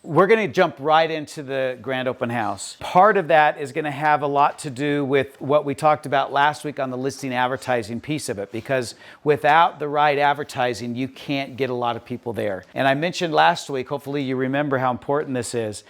We're going to jump right into the grand open house. Part of that is going to have a lot to do with what we talked about last week on the listing advertising piece of it, because without the right advertising, you can't get a lot of people there. And I mentioned last week, hopefully you remember how important this is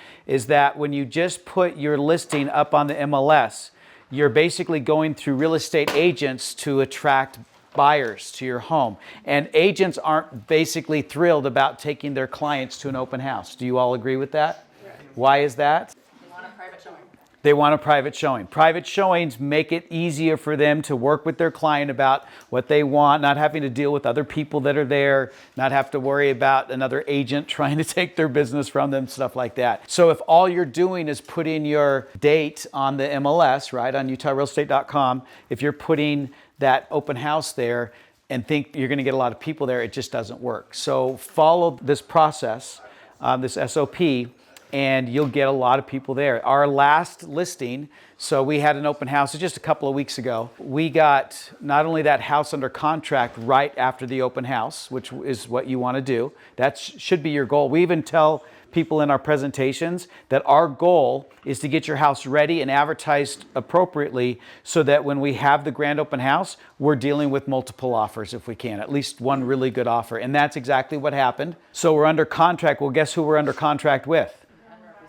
that when you just put your listing up on the MLS, you're basically going through real estate agents to attract buyers to your home. And agents aren't basically thrilled about taking their clients to an open house. Do you all agree with that? Right. Why is that? They want a private showing. They want a private showing. Private showings make it easier for them to work with their client about what they want, not having to deal with other people that are there, not have to worry about another agent trying to take their business from them, stuff like that. So if all you're doing is putting your date on the MLS, right, on utahrealestate.com, if you're putting that open house there and think you're going to get a lot of people there, it just doesn't work. So follow this process, this SOP, and you'll get a lot of people there. Our last listing, so we had an open house just a couple of weeks ago. We got not only that house under contract right after the open house, which is what you want to do. That should be your goal. We even tell people in our presentations that our goal is to get your house ready and advertised appropriately so that when we have the grand open house, we're dealing with multiple offers if we can, at least one really good offer. And that's exactly what happened. So we're under contract. Well, guess who we're under contract with?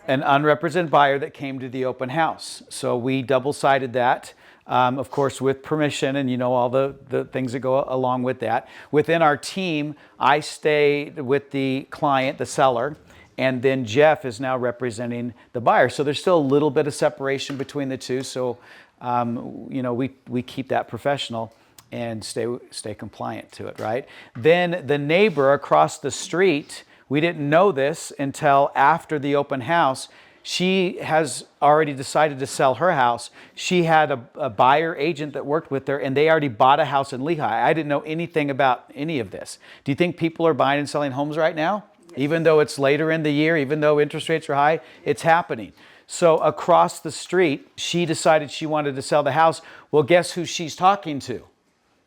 An unrepresented buyer that came to the open house. So we double-sided that, of course, with permission, and you know all the things that go along with that. Within our team, I stay with the client, the seller, and then Jeff is now representing the buyer. So there's still a little bit of separation between the two. So, we keep that professional and stay compliant to it, right? Then the neighbor across the street, we didn't know this until after the open house. She has already decided to sell her house. She had a buyer agent that worked with her, and they already bought a house in Lehigh. I didn't know anything about any of this. Do you think people are buying and selling homes right now? Even though it's later in the year, even though interest rates are high, it's happening. So across the street, she decided she wanted to sell the house. Well, guess who she's talking to?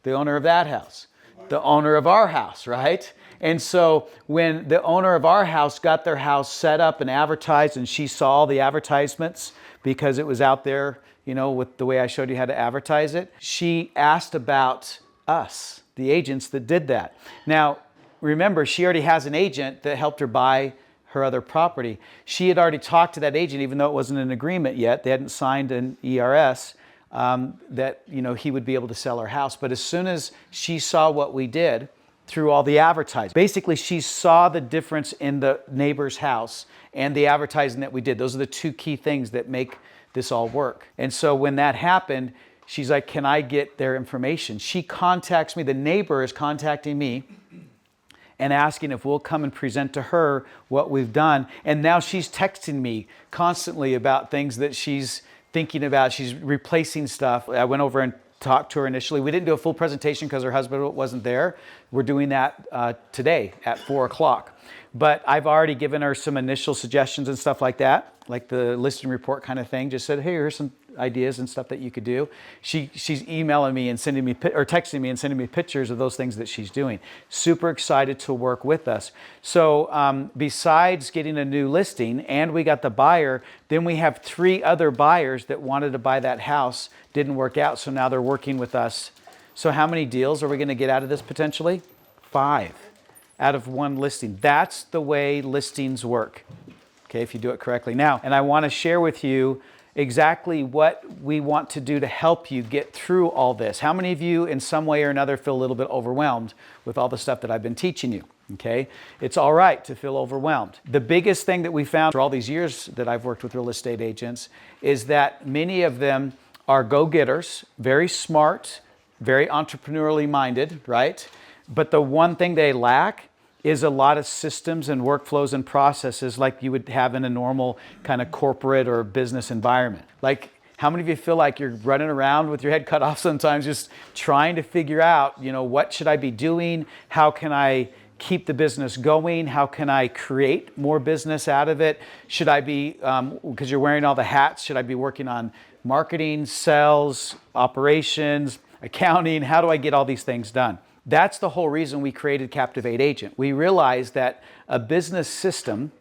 The owner of that house, the owner of our house, right? And so when the owner of our house got their house set up and advertised, and she saw all the advertisements because it was out there, with the way I showed you how to advertise it, she asked about us, the agents that did that. Now, remember, she already has an agent that helped her buy her other property. She had already talked to that agent, even though it wasn't an agreement yet. They hadn't signed an ERS that he would be able to sell her house. But as soon as she saw what we did through all the advertising, basically she saw the difference in the neighbor's house and the advertising that we did. Those are the two key things that make this all work. And so when that happened, she's like, can I get their information? She contacts me. The neighbor is contacting me and asking if we'll come and present to her what we've done. And now she's texting me constantly about things that she's thinking about. She's replacing stuff. I went over and talked to her initially. We didn't do a full presentation because her husband wasn't there. We're doing that today at 4 o'clock. But I've already given her some initial suggestions and stuff like that, like the listing report kind of thing. Just said, hey, here's some ideas and stuff that you could do. She's emailing me and sending me or texting me and sending me pictures of those things that she's doing. Super excited to work with us. So besides getting a new listing and we got the buyer, then we have 3 other buyers that wanted to buy that house, didn't work out. So now they're working with us. So how many deals are we going to get out of this potentially? 5 out of 1 listing. That's the way listings work. Okay, if you do it correctly. Now, and I want to share with you exactly what we want to do to help you get through all this. How many of you in some way or another feel a little bit overwhelmed with all the stuff that I've been teaching you? Okay, it's all right to feel overwhelmed. The biggest thing that we found for all these years that I've worked with real estate agents is that many of them are go-getters, very smart, very entrepreneurially minded, right? But the one thing they lack is a lot of systems and workflows and processes like you would have in a normal kind of corporate or business environment. Like, how many of you feel like you're running around with your head cut off sometimes just trying to figure out, what should I be doing? How can I keep the business going? How can I create more business out of it? Should I be, because you're wearing all the hats, should I be working on marketing, sales, operations, accounting? How do I get all these things done? That's the whole reason we created Captivate Agent. We realized that a business system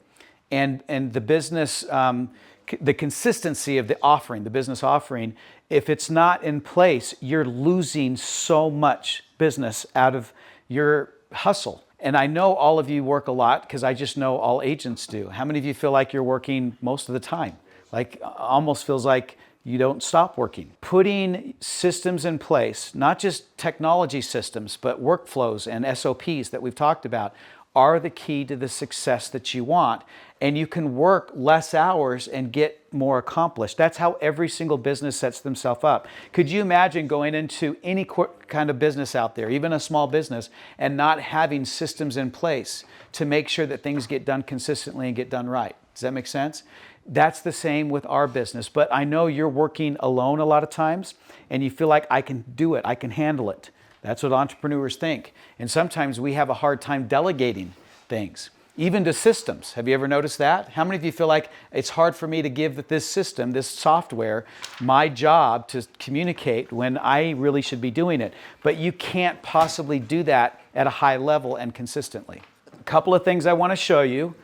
and the business, the consistency of the offering, the business offering, if it's not in place, you're losing so much business out of your hustle. And I know all of you work a lot because I just know all agents do. How many of you feel like you're working most of the time? Like almost feels like you don't stop working. Putting systems in place, not just technology systems, but workflows and SOPs that we've talked about, are the key to the success that you want. And you can work less hours and get more accomplished. That's how every single business sets themselves up. Could you imagine going into any kind of business out there, even a small business, and not having systems in place to make sure that things get done consistently and get done right? Does that make sense? That's the same with our business. But I know you're working alone a lot of times, and you feel like I can do it, I can handle it. That's what entrepreneurs think. And sometimes we have a hard time delegating things, even to systems. Have you ever noticed that? How many of you feel like it's hard for me to give this system, this software, my job to communicate when I really should be doing it? But you can't possibly do that at a high level and consistently. A couple of things I want to show you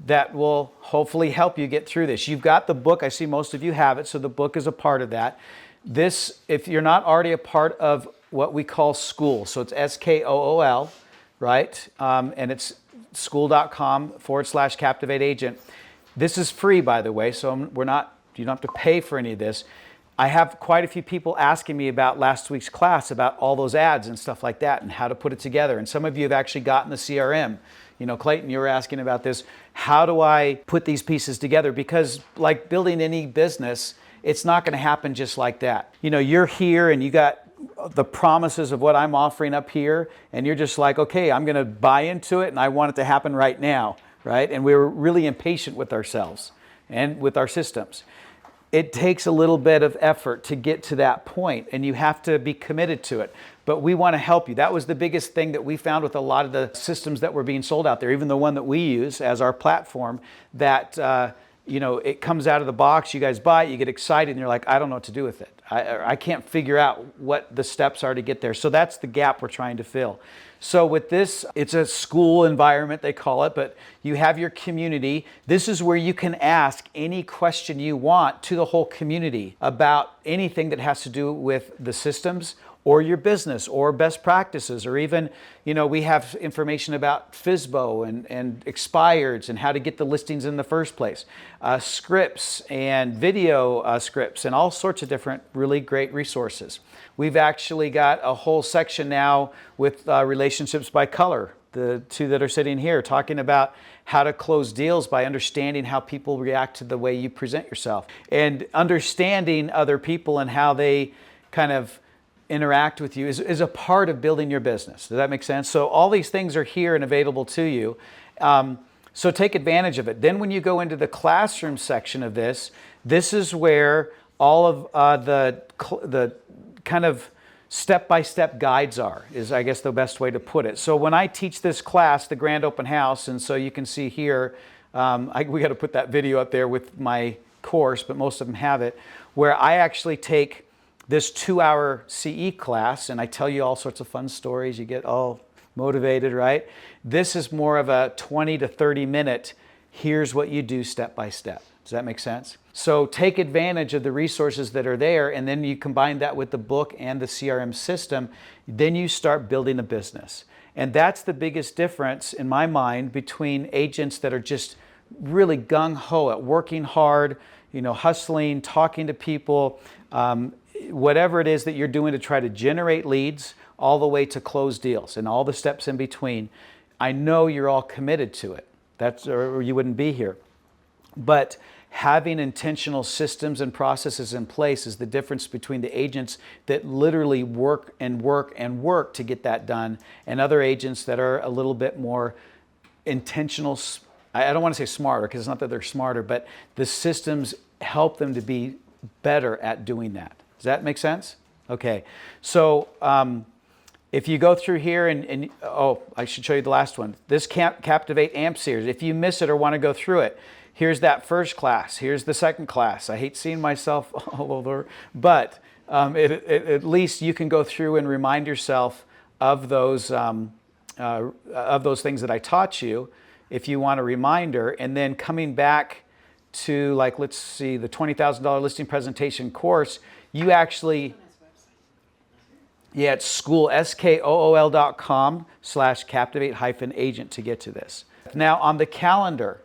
that will hopefully help you get through this. You've got the book. I see most of you have it, so the book is a part of that. This, if you're not already a part of what we call school, so it's SKOOL, right? And it's school.com/Captivate Agent. This is free, by the way, so you don't have to pay for any of this. I have quite a few people asking me about last week's class, about all those ads and stuff like that and how to put it together. And some of you have actually gotten the CRM. You know, Clayton, you were asking about this. How do I put these pieces together? Because like building any business, it's not going to happen just like that. You know, you're here and you got the promises of what I'm offering up here, and you're just like, okay, I'm going to buy into it and I want it to happen right now, right? And we're really impatient with ourselves and with our systems. It takes a little bit of effort to get to that point, and you have to be committed to it. But we want to help you. That was the biggest thing that we found with a lot of the systems that were being sold out there, even the one that we use as our platform, that you know, it comes out of the box, you guys buy it, you get excited, and you're like, I don't know what to do with it. I can't figure out what the steps are to get there. So that's the gap we're trying to fill. So with this, it's a school environment, they call it, but you have your community. This is where you can ask any question you want to the whole community about anything that has to do with the systems or your business or best practices, or even, you know, we have information about FSBO and expireds and how to get the listings in the first place, scripts and video scripts and all sorts of different really great resources. We've actually got a whole section now with relationships by color, the two that are sitting here, talking about how to close deals by understanding how people react to the way you present yourself and understanding other people and how they kind of interact with you is a part of building your business. Does that make sense? So all these things are here and available to you. So take advantage of it. Then when you go into the classroom section of this, this is where all of the kind of step-by-step guides are, is I guess the best way to put it. So when I teach this class, the Grand Open House, and so you can see here, we got to put that video up there with my course, but most of them have it, where I actually take this 2-hour CE class, and I tell you all sorts of fun stories. You get all motivated, right? This is more of a 20 to 30 minute, here's what you do step by step. Does that make sense? So take advantage of the resources that are there, and then you combine that with the book and the CRM system, then you start building a business. And that's the biggest difference in my mind between agents that are just really gung-ho at working hard, you know, hustling, talking to people, whatever it is that you're doing to try to generate leads all the way to close deals and all the steps in between. I know you're all committed to it. Or you wouldn't be here. But having intentional systems and processes in place is the difference between the agents that literally work and work and work to get that done, and other agents that are a little bit more intentional. I don't want to say smarter, because it's not that they're smarter, but the systems help them to be better at doing that. Does that make sense? Okay. So if you go through here and oh, I should show you the last one. This Captivate AMP series. If you miss it or want to go through it, here's that first class. Here's the second class. I hate seeing myself all over, but at least you can go through and remind yourself of those things that I taught you. if you want a reminder. And then coming back to, like, let's see, the $20,000 listing presentation course, you actually, yeah, it's school, skool.com/captivate-agent to get to this. Now on the calendar,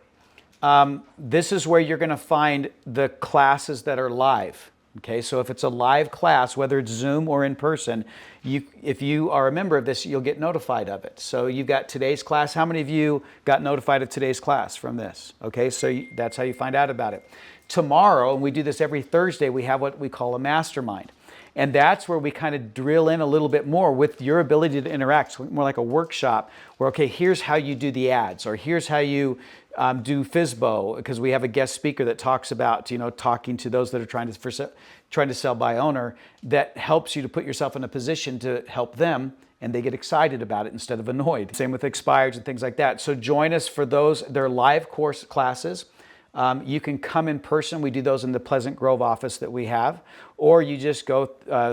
this is where you're going to find the classes that are live. Okay, so if it's a live class, whether it's Zoom or in person, if you are a member of this, you'll get notified of it. So you've got today's class. How many of you got notified of today's class from this? Okay, so that's how you find out about it. Tomorrow, and we do this every Thursday, we have what we call a mastermind. And that's where we kind of drill in a little bit more with your ability to interact. So more like a workshop where, okay, here's how you do the ads, or here's how you do FSBO, because we have a guest speaker that talks about, talking to those that are trying to sell by owner, that helps you to put yourself in a position to help them, and they get excited about it instead of annoyed. Same with expireds and things like that. So join us for those. They're live course classes. You can come in person. We do those in the Pleasant Grove office that we have, or you just go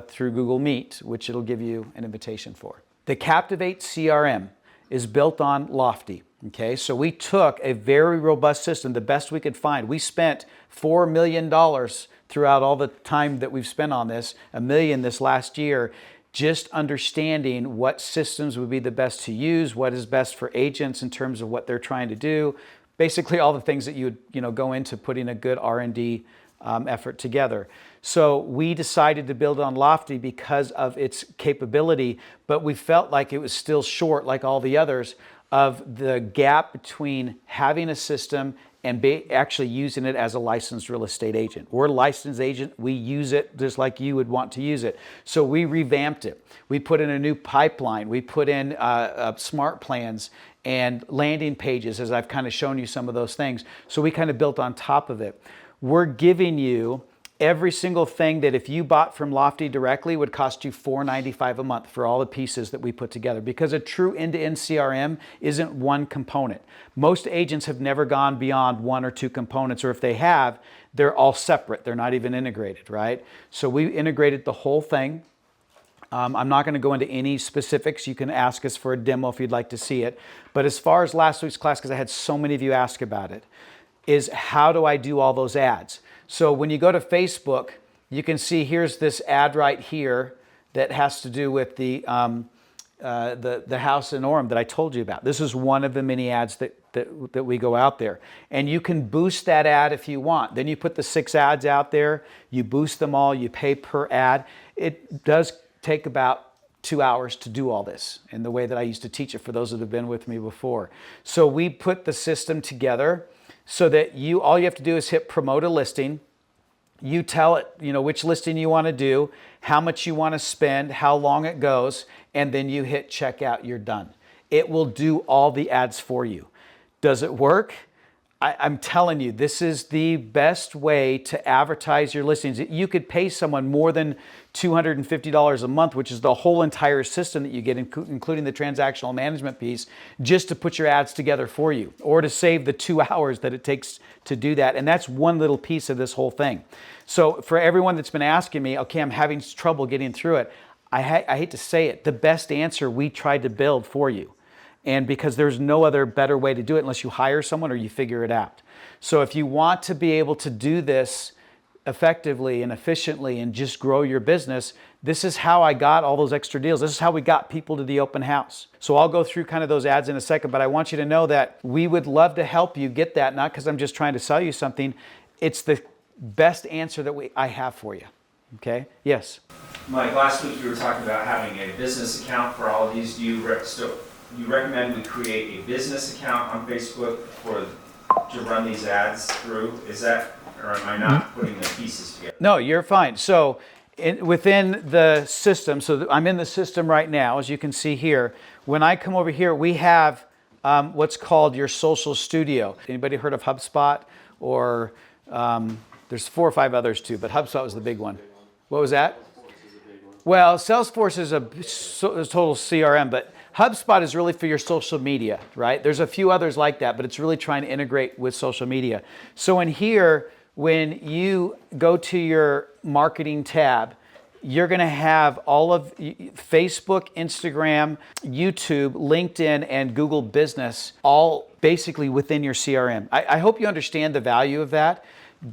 through Google Meet, which it'll give you an invitation for. The Captivate CRM is built on Lofty. Okay, so we took a very robust system, the best we could find. We spent $4 million throughout all the time that we've spent on this, $1 million this last year, just understanding what systems would be the best to use, what is best for agents in terms of what they're trying to do. Basically all the things that you would go into putting a good R&D effort together. So we decided to build on Lofty because of its capability, but we felt like it was still short, like all the others, of the gap between having a system and actually using it as a licensed real estate agent. We're a licensed agent. We use it just like you would want to use it. So we revamped it. We put in a new pipeline. We put in smart plans and landing pages, as I've kind of shown you some of those things. So we kind of built on top of it. We're giving you every single thing that if you bought from Lofty directly would cost you $495 a month for all the pieces that we put together, because a true end-to-end CRM isn't one component. Most agents have never gone beyond one or two components, or if they have, they're all separate. They're not even integrated, right? So we integrated the whole thing. I'm not going to go into any specifics. You can ask us for a demo if you'd like to see it. But as far as last week's class, because I had so many of you ask about it, is how do I do all those ads? So when you go to Facebook, you can see here's this ad right here that has to do with the house in Orem that I told you about. This is one of the many ads that we go out there. And you can boost that ad if you want. Then you put the 6 ads out there, you boost them all, you pay per ad. It does take about 2 hours to do all this in the way that I used to teach it for those that have been with me before. So we put the system together so that all you have to do is hit promote a listing. You tell it, which listing you want to do, how much you want to spend, how long it goes, and then you hit checkout, you're done. It will do all the ads for you. Does it work? I'm telling you, this is the best way to advertise your listings. You could pay someone more than $250 a month, which is the whole entire system that you get, including the transactional management piece, just to put your ads together for you, or to save the 2 hours that it takes to do that. And that's one little piece of this whole thing. So for everyone that's been asking me, okay, I'm having trouble getting through it, I hate to say it, the best answer we tried to build for you. And because there's no other better way to do it unless you hire someone or you figure it out. So if you want to be able to do this effectively and efficiently and just grow your business, this is how I got all those extra deals. This is how we got people to the open house. So I'll go through kind of those ads in a second, but I want you to know that we would love to help you get that, not because I'm just trying to sell you something. It's the best answer that I have for you. Okay? Yes? Mike, last week you were talking about having a business account for all of these. Do you recommend we create a business account on Facebook to run these ads through? Is that, or am I not putting the pieces together? No, you're fine. So within the system, so I'm in the system right now, as you can see here. When I come over here, we have what's called your social studio. Anybody heard of HubSpot? Or there's 4 or 5 others too, but HubSpot was the big one. What was that? Well, Salesforce is a total CRM, but HubSpot is really for your social media, right? There's a few others like that, but it's really trying to integrate with social media. So in here, when you go to your marketing tab, you're going to have all of Facebook, Instagram, YouTube, LinkedIn, and Google Business all basically within your CRM. I hope you understand the value of that.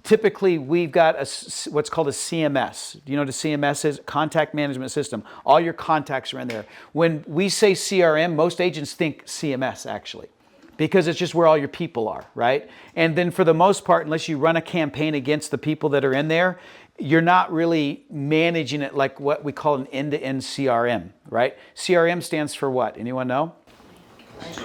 Typically, we've got what's called a CMS. Do you know what a CMS is? Contact management system. All your contacts are in there. When we say CRM, most agents think CMS actually, because it's just where all your people are, right? And then for the most part, unless you run a campaign against the people that are in there, you're not really managing it like what we call an end-to-end CRM, right? CRM stands for what? Anyone know? It's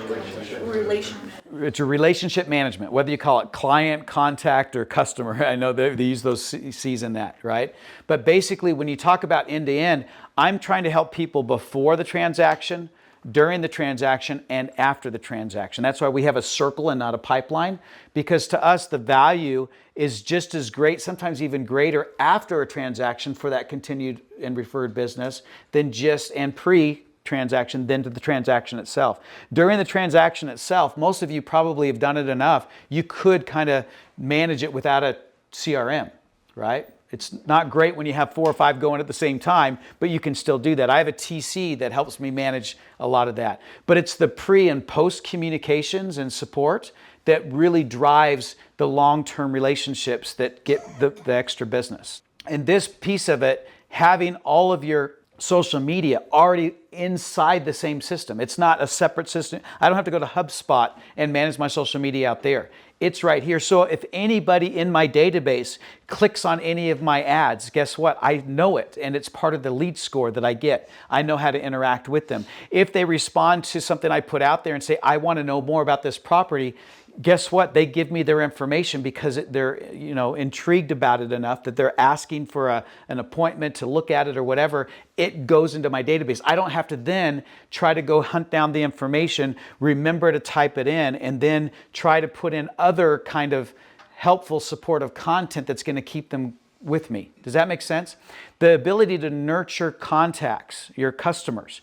a relationship management, whether you call it client, contact, or customer. I know they use those C's in that, right? But basically, when you talk about end-to-end, I'm trying to help people before the transaction, during the transaction, and after the transaction. That's why we have a circle and not a pipeline, because to us, the value is just as great, sometimes even greater after a transaction for that continued and referred business than just and pre-transaction than to the transaction itself. During the transaction itself, most of you probably have done it enough, you could kind of manage it without a CRM, right? It's not great when you have 4 or 5 going at the same time, but you can still do that. I have a TC that helps me manage a lot of that. But it's the pre and post communications and support that really drives the long-term relationships that get the extra business. And this piece of it, having all of your social media already inside the same system. It's not a separate system. I don't have to go to HubSpot and manage my social media out there. It's right here. So if anybody in my database clicks on any of my ads, guess what? I know it, and it's part of the lead score that I get. I know how to interact with them. If they respond to something I put out there and say, I want to know more about this property, guess what? They give me their information because they're intrigued about it enough that they're asking for an appointment to look at it or whatever. It goes into my database. I don't have to then try to go hunt down the information, remember to type it in, and then try to put in other kind of helpful supportive content that's going to keep them with me. Does that make sense? The ability to nurture contacts, your customers,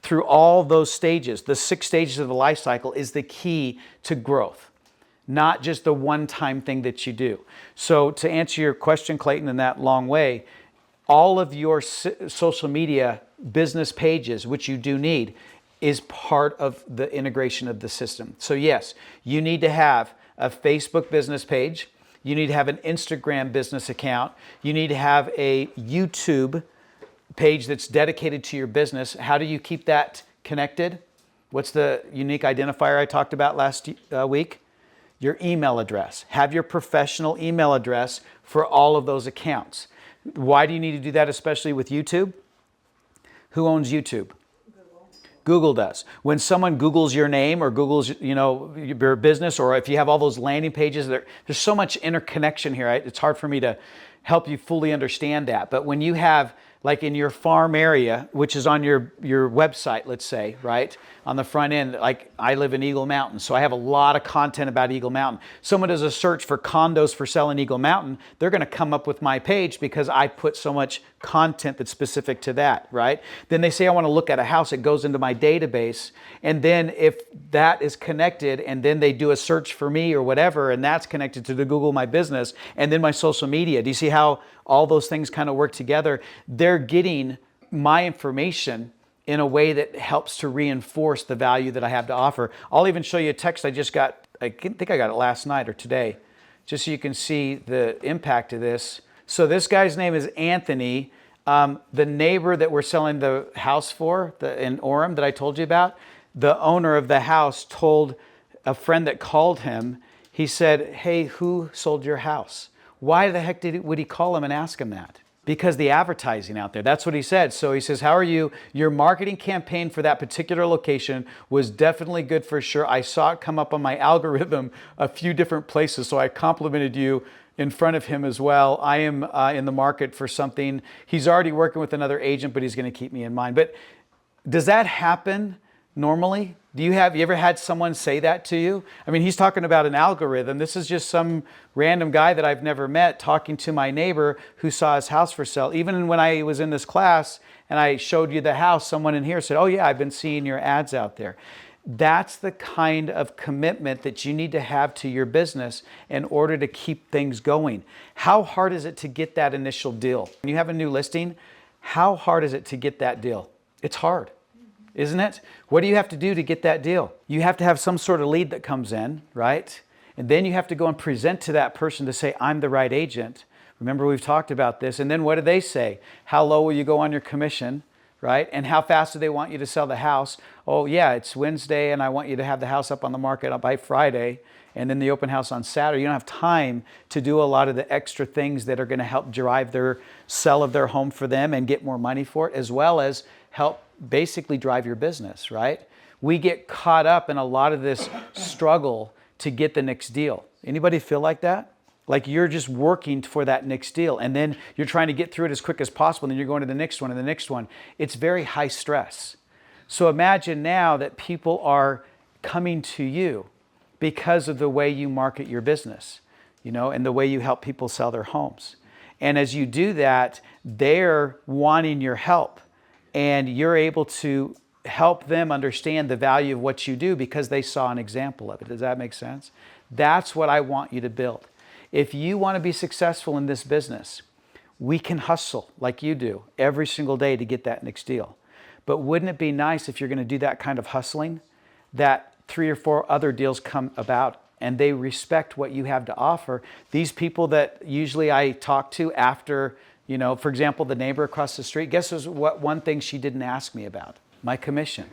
through all those stages, the 6 stages of the life cycle, is the key to growth, not just the one-time thing that you do. So to answer your question, Clayton, in that long way, all of your social media business pages, which you do need, is part of the integration of the system. So yes, you need to have a Facebook business page. You need to have an Instagram business account. You need to have a YouTube page that's dedicated to your business. How do you keep that connected? What's the unique identifier I talked about last week? Your email address. Have your professional email address for all of those accounts. Why do you need to do that, especially with YouTube? Who owns YouTube? Google does. When someone Googles your name or Googles, your business, or if you have all those landing pages, there's so much interconnection here. It's hard for me to help you fully understand that. But when you have, like in your farm area, which is on your website, let's say, right? On the front end, like I live in Eagle Mountain, so I have a lot of content about Eagle Mountain. Someone does a search for condos for sale in Eagle Mountain, they're gonna come up with my page because I put so much content that's specific to that, right? Then they say, I wanna look at a house, it goes into my database, and then if that is connected, and then they do a search for me or whatever, and that's connected to the Google My Business, and then my social media. Do you see how all those things kind of work together? They're getting my information in a way that helps to reinforce the value that I have to offer. I'll even show you a text I just got. I think I got it last night or today, just so you can see the impact of this. So this guy's name is Anthony. The neighbor that we're selling the house for, in Orem that I told you about, the owner of the house told a friend that called him, he said, hey, who sold your house? Why the heck would he call him and ask him that? Because the advertising out there, that's what he said. So he says, how are you? Your marketing campaign for that particular location was definitely good for sure. I saw it come up on my algorithm a few different places, so I complimented you in front of him as well. I am in the market for something. He's already working with another agent, but he's going to keep me in mind. But does that happen normally? You ever had someone say that to you? I mean, he's talking about an algorithm. This is just some random guy that I've never met talking to my neighbor who saw his house for sale. Even when I was in this class and I showed you the house, someone in here said, oh yeah, I've been seeing your ads out there. That's the kind of commitment that you need to have to your business in order to keep things going. How hard is it to get that initial deal? When you have a new listing, How hard is it to get that deal? It's hard, isn't it? What do you have to do to get that deal? You have to have some sort of lead that comes in, right? And then you have to go and present to that person to say, I'm the right agent. Remember, we've talked about this. And then what do they say? How low will you go on your commission, right? And how fast do they want you to sell the house? Oh, yeah, it's Wednesday, and I want you to have the house up on the market by Friday, and then the open house on Saturday. You don't have time to do a lot of the extra things that are going to help drive their sell of their home for them and get more money for it, as well as help basically drive your business, right? We get caught up in a lot of this struggle to get the next deal. Anybody feel like that? Like you're just working for that next deal, and then you're trying to get through it as quick as possible, and then you're going to the next one and the next one. It's very high stress. So imagine now that people are coming to you because of the way you market your business, and the way you help people sell their homes. And as you do that, they're wanting your help, and you're able to help them understand the value of what you do because they saw an example of it. Does that make sense? That's what I want you to build. If you want to be successful in this business, we can hustle like you do every single day to get that next deal. But wouldn't it be nice if you're going to do that kind of hustling, that 3 or 4 other deals come about and they respect what you have to offer? These people that usually I talk to after, for example, the neighbor across the street, guess what one thing she didn't ask me about? My commission.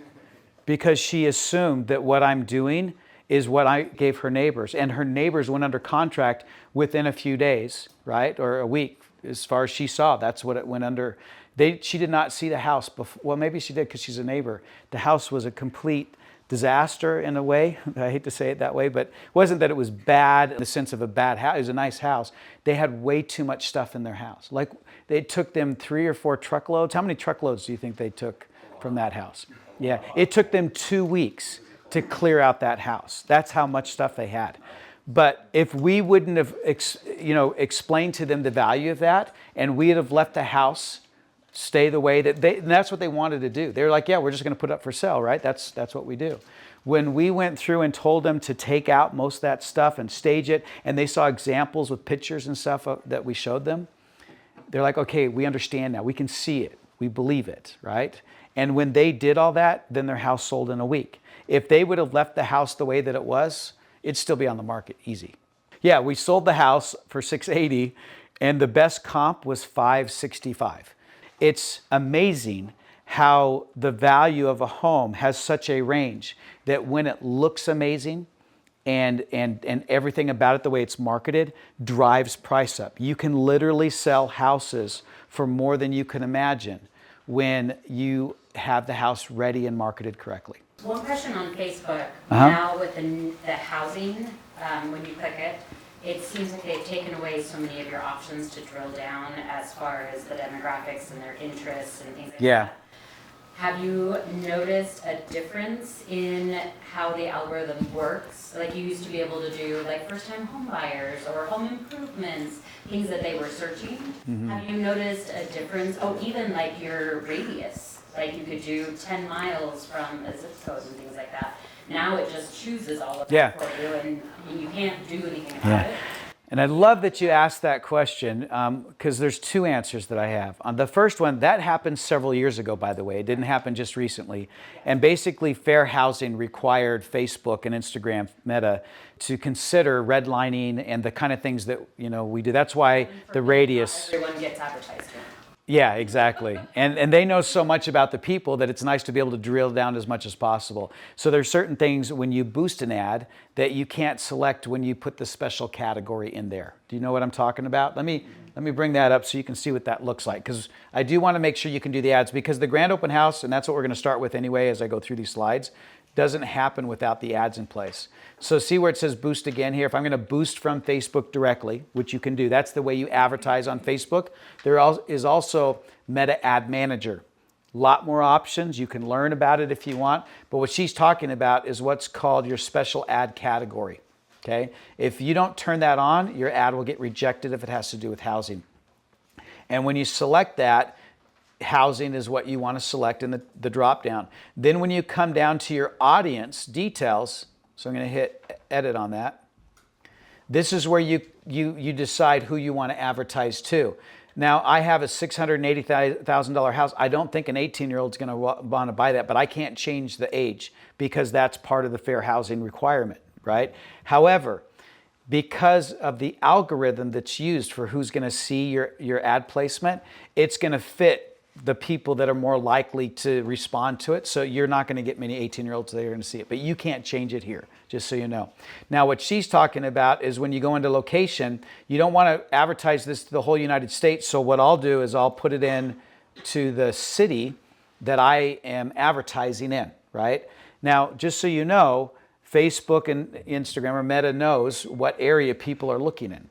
Because she assumed that what I'm doing is what I gave her neighbors. And her neighbors went under contract within a few days, right? Or a week, as far as she saw. That's what it went under. She did not see the house before. Well, maybe she did because she's a neighbor. The house was a complete disaster in a way. I hate to say it that way, but it wasn't that it was bad in the sense of a bad house. It was a nice house. They had way too much stuff in their house. Like it took them 3 or 4 truckloads. How many truckloads do you think they took from that house? Yeah, it took them 2 weeks to clear out that house. That's how much stuff they had. But if we wouldn't have explained to them the value of that, and we'd have let the house stay the way that and that's what they wanted to do. They were like, yeah, we're just going to put it up for sale, right? That's what we do. When we went through and told them to take out most of that stuff and stage it, and they saw examples with pictures and stuff that we showed them, they're like, okay, we understand now. We can see it. We believe it, right? And when they did all that, then their house sold in a week. If they would have left the house the way that it was, it'd still be on the market easy. Yeah, we sold the house for $680, and the best comp was $565. It's amazing how the value of a home has such a range that when it looks amazing and everything about it, the way it's marketed, drives price up. You can literally sell houses for more than you can imagine when you have the house ready and marketed correctly. One question on Facebook. Now with the housing, when you click it, it seems like they've taken away so many of your options to drill down as far as the demographics and their interests and things like that. Have you noticed a difference in how the algorithm works? Like you used to be able to do like first-time home buyers or home improvements, things that they were searching. Mm-hmm. Have you noticed a difference? Oh, even like your radius. Like you could do 10 miles from a zip code and things like that. Now it just chooses all of that for you, and you can't do anything about it. And I love that you asked that question because there's 2 answers that I have. On the first one, that happened several years ago, by the way. It didn't happen just recently. And basically, fair housing required Facebook and Instagram Meta to consider redlining and the kind of things that we do. That's why the radius. Everyone gets advertised to. Yeah, exactly. And they know so much about the people that it's nice to be able to drill down as much as possible. So there's certain things when you boost an ad that you can't select when you put the special category in there. Do you know what I'm talking about? Let me bring that up so you can see what that looks like, because I do want to make sure you can do the ads, because the grand open house, and that's what we're going to start with anyway as I go through these slides, doesn't happen without the ads in place. So see where it says boost again here. If I'm going to boost from Facebook directly, which you can do, that's the way you advertise on Facebook. There is also Meta Ad Manager. A lot more options. You can learn about it if you want. But what she's talking about is what's called your special ad category. Okay? If you don't turn that on, your ad will get rejected if it has to do with housing. And when you select that, housing is what you want to select in the drop down. Then when you come down to your audience details, so I'm going to hit edit on that. This is where you decide who you want to advertise to. Now, I have a $680,000 house. I don't think an 18-year-old is going to want to buy that, but I can't change the age because that's part of the fair housing requirement, right? However, because of the algorithm that's used for who's going to see your ad placement, it's going to fit the people that are more likely to respond to it. So you're not going to get many 18-year-olds that are going to see it, but you can't change it here, just so you know. Now, what she's talking about is when you go into location, you don't want to advertise this to the whole United States. So what I'll do is I'll put it in to the city that I am advertising in, right? Now, just so you know, Facebook and Instagram or Meta knows what area people are looking in.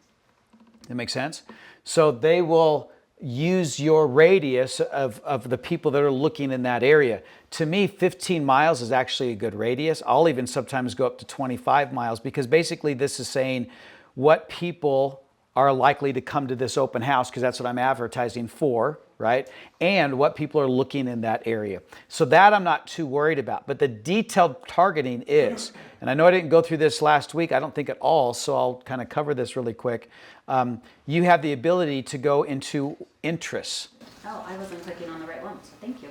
That makes sense? So they will use your radius of the people that are looking in that area. To me, 15 miles is actually a good radius. I'll even sometimes go up to 25 miles because basically this is saying what people are likely to come to this open house, because that's what I'm advertising for, right? And what people are looking in that area. So that I'm not too worried about, but the detailed targeting is, and I know I didn't go through this last week, I don't think at all, so I'll kind of cover this really quick. You have the ability to go into interests. Oh, I wasn't clicking on the right one, so thank you.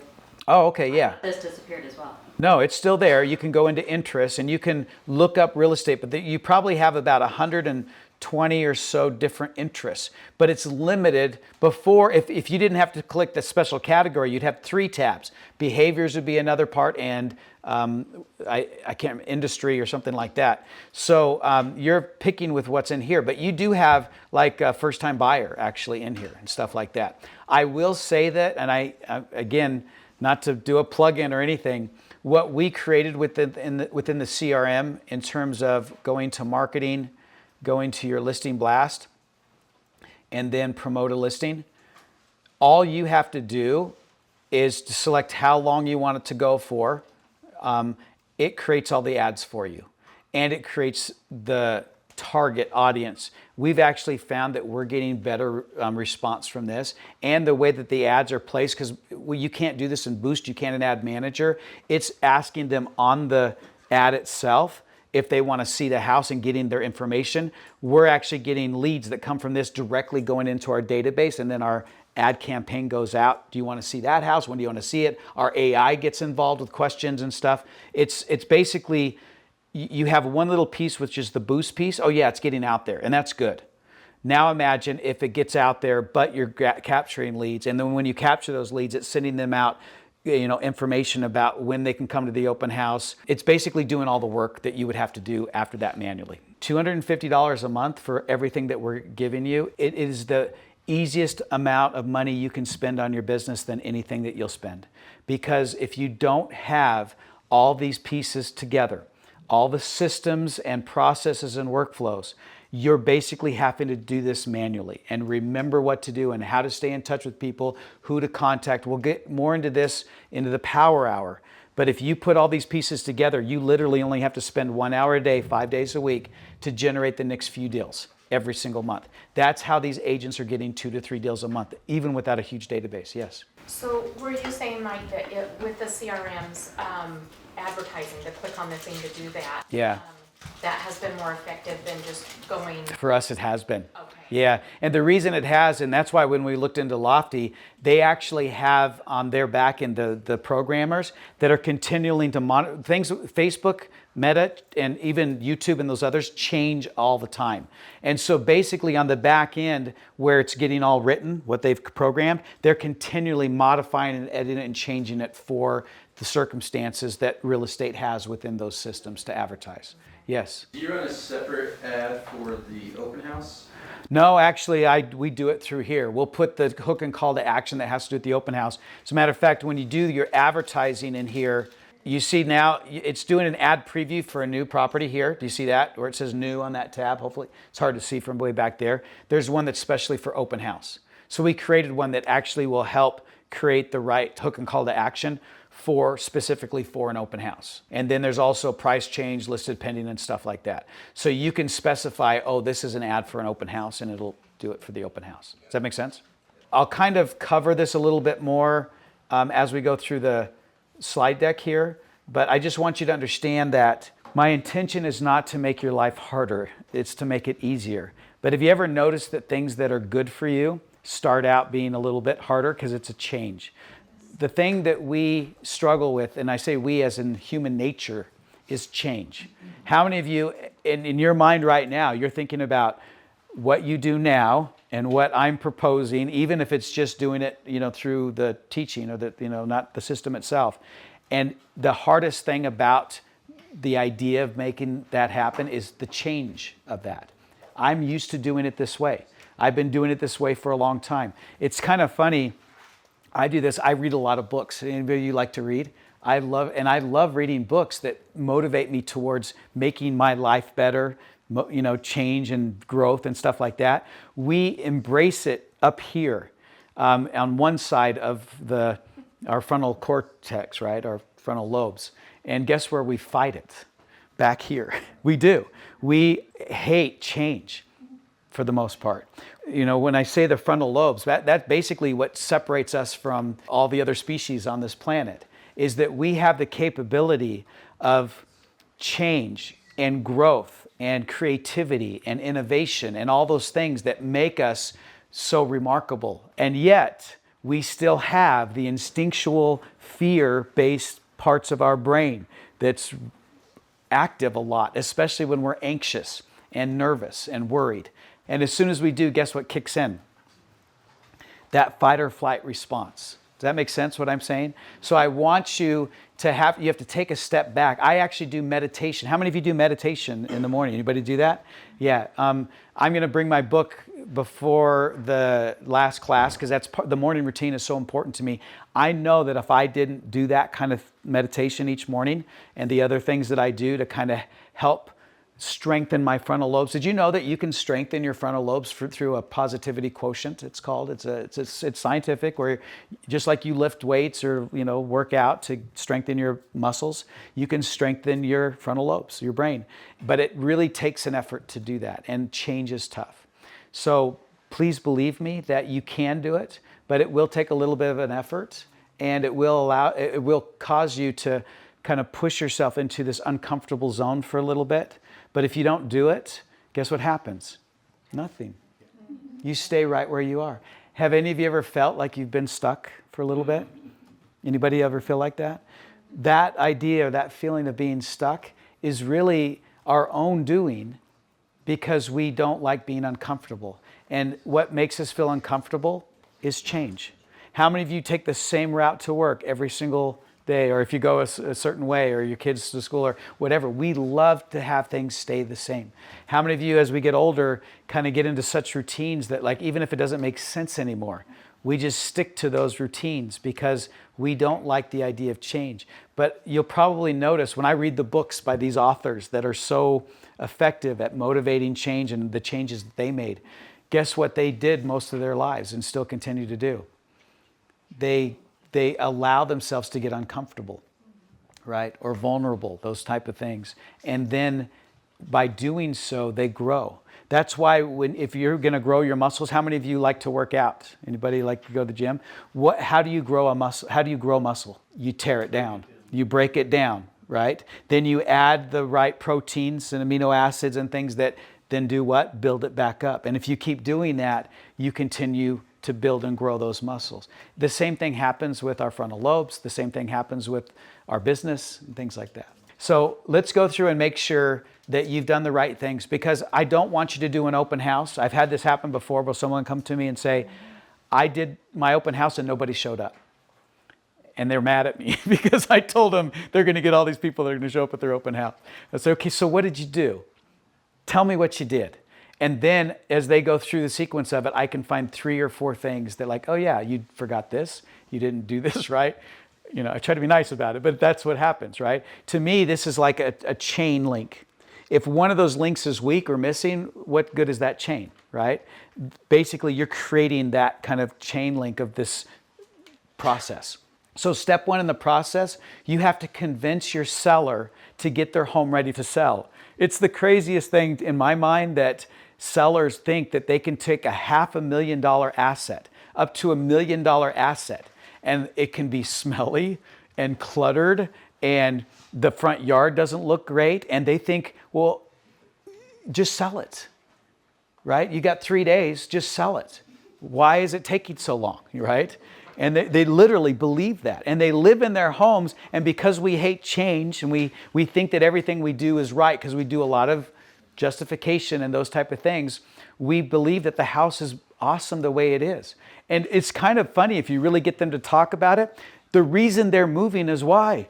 Oh, okay, yeah. This disappeared as well. No, it's still there. You can go into interests and you can look up real estate, but you probably have about 120 or so different interests, but it's limited. Before, if you didn't have to click the special category, you'd have 3 tabs. Behaviors would be another part, and I can't remember, industry or something like that. So you're picking with what's in here, but you do have like a first-time buyer actually in here and stuff like that. I will say that, and I again, not to do a plug-in or anything, what we created within the CRM in terms of going to marketing, going to your listing blast, and then promote a listing, all you have to do is to select how long you want it to go for. It creates all the ads for you, and it creates the target audience. We've actually found that we're getting better response from this, and the way that the ads are placed, because you can't do this in Boost, you can't in Ad Manager. It's asking them on the ad itself if they want to see the house and getting their information. We're actually getting leads that come from this directly going into our database, and then our ad campaign goes out. Do you want to see that house? When do you want to see it? Our AI gets involved with questions and stuff. It's basically, you have one little piece, which is the boost piece. Oh yeah, it's getting out there, and that's good. Now imagine if it gets out there, but you're capturing leads, and then when you capture those leads, it's sending them out, information about when they can come to the open house. It's basically doing all the work that you would have to do after that manually. $250 a month for everything that we're giving you. It is the easiest amount of money you can spend on your business than anything that you'll spend. Because if you don't have all these pieces together, all the systems and processes and workflows, you're basically having to do this manually and remember what to do and how to stay in touch with people, who to contact. We'll get more into this into the power hour. But if you put all these pieces together, you literally only have to spend 1 hour a day, 5 days a week to generate the next few deals every single month. That's how these agents are getting 2 to 3 deals a month, even without a huge database. Yes. So were you saying, Mike, that with the CRMs advertising, to click on the thing to do that? Yeah. That has been more effective than just going. For us, it has been. Okay. Yeah, and the reason it has, and that's why when we looked into Lofty, they actually have on their back end the programmers that are continuing to monitor things. Facebook, Meta, and even YouTube and those others change all the time. And so basically on the back end where it's getting all written, what they've programmed, they're continually modifying and editing it and changing it for the circumstances that real estate has within those systems to advertise. Yes. Do you run a separate ad for the open house? No, actually, we do it through here. We'll put the hook and call to action that has to do with the open house. As a matter of fact, when you do your advertising in here, you see now it's doing an ad preview for a new property here. Do you see that? Where it says new on that tab, hopefully. It's hard to see from way back there. There's one that's specially for open house. So we created one that actually will help create the right hook and call to action specifically for an open house. And then there's also price change, listed pending, and stuff like that. So you can specify, oh, this is an ad for an open house, and it'll do it for the open house. Does that make sense? I'll kind of cover this a little bit more as we go through the slide deck here, but I just want you to understand that my intention is not to make your life harder, it's to make it easier. But have you ever noticed that things that are good for you start out being a little bit harder because it's a change. The thing that we struggle with, and I say we as in human nature, is change. How many of you, in your mind right now, you're thinking about what you do now and what I'm proposing, even if it's just doing it, through the teaching or not the system itself. And the hardest thing about the idea of making that happen is the change of that. I'm used to doing it this way. I've been doing it this way for a long time. It's kind of funny. I do this. I read a lot of books. Anybody you like to read? I love reading books that motivate me towards making my life better, change and growth and stuff like that. We embrace it up here on one side of our frontal cortex, right? Our frontal lobes. And guess where we fight it? Back here. We do. We hate change for the most part. When I say the frontal lobes, that's basically what separates us from all the other species on this planet, is that we have the capability of change and growth and creativity and innovation and all those things that make us so remarkable. And yet, we still have the instinctual fear-based parts of our brain that's active a lot, especially when we're anxious and nervous and worried. And as soon as we do, guess what kicks in? That fight or flight response. Does that make sense what I'm saying? So I want you have to take a step back. I actually do meditation. How many of you do meditation in the morning? Anybody do that? Yeah. I'm going to bring my book before the last class because the morning routine is so important to me. I know that if I didn't do that kind of meditation each morning and the other things that I do to kind of help strengthen my frontal lobes. Did you know that you can strengthen your frontal lobes through a positivity quotient? It's called. It's scientific. Where just like you lift weights or work out to strengthen your muscles, you can strengthen your frontal lobes, your brain. But it really takes an effort to do that, and change is tough. So please believe me that you can do it, but it will take a little bit of an effort, and it will cause you to kind of push yourself into this uncomfortable zone for a little bit. But if you don't do it, guess what happens? Nothing. You stay right where you are. Have any of you ever felt like you've been stuck for a little bit? Anybody ever feel like that? That idea, that feeling of being stuck is really our own doing because we don't like being uncomfortable. And what makes us feel uncomfortable is change. How many of you take the same route to work every single day, or if you go a certain way, or your kids to school, or whatever? We love to have things stay the same. How many of you, as we get older, kind of get into such routines that, like, even if it doesn't make sense anymore, we just stick to those routines because we don't like the idea of change? But you'll probably notice when I read the books by these authors that are so effective at motivating change and the changes that they made, guess what they did most of their lives and still continue to do? They allow themselves to get uncomfortable, right? Or vulnerable, those type of things. And then by doing so, they grow. That's why if you're going to grow your muscles, how many of you like to work out? Anybody like to go to the gym? How do you grow a muscle? How do you grow muscle? You tear it down. You break it down, right? Then you add the right proteins and amino acids and things that then do what? Build it back up. And if you keep doing that, you continue to build and grow those muscles. The same thing happens with our frontal lobes. The same thing happens with our business and things like that. So let's go through and make sure that you've done the right things, because I don't want you to do an open house. I've had this happen before where someone come to me and say, I did my open house and nobody showed up. And they're mad at me because I told them they're going to get all these people that are going to show up at their open house. I said, okay, so what did you do? Tell me what you did. And then as they go through the sequence of it, I can find 3 or 4 things that, like, oh yeah, you forgot this. You didn't do this right. I try to be nice about it, but that's what happens, right? To me, this is like a chain link. If one of those links is weak or missing, what good is that chain, right? Basically, you're creating that kind of chain link of this process. So step 1 in the process, you have to convince your seller to get their home ready to sell. It's the craziest thing in my mind that sellers think that they can take a $500,000 asset up to $1 million asset, and it can be smelly and cluttered and the front yard doesn't look great, and they think, well, just sell it, right? You got 3 days, just sell it. Why is it taking so long, right? And they literally believe that. And they live in their homes, and because we hate change and we think that everything we do is right because we do a lot of justification and those type of things, we believe that the house is awesome the way it is. And it's kind of funny if you really get them to talk about it. The reason they're moving is why?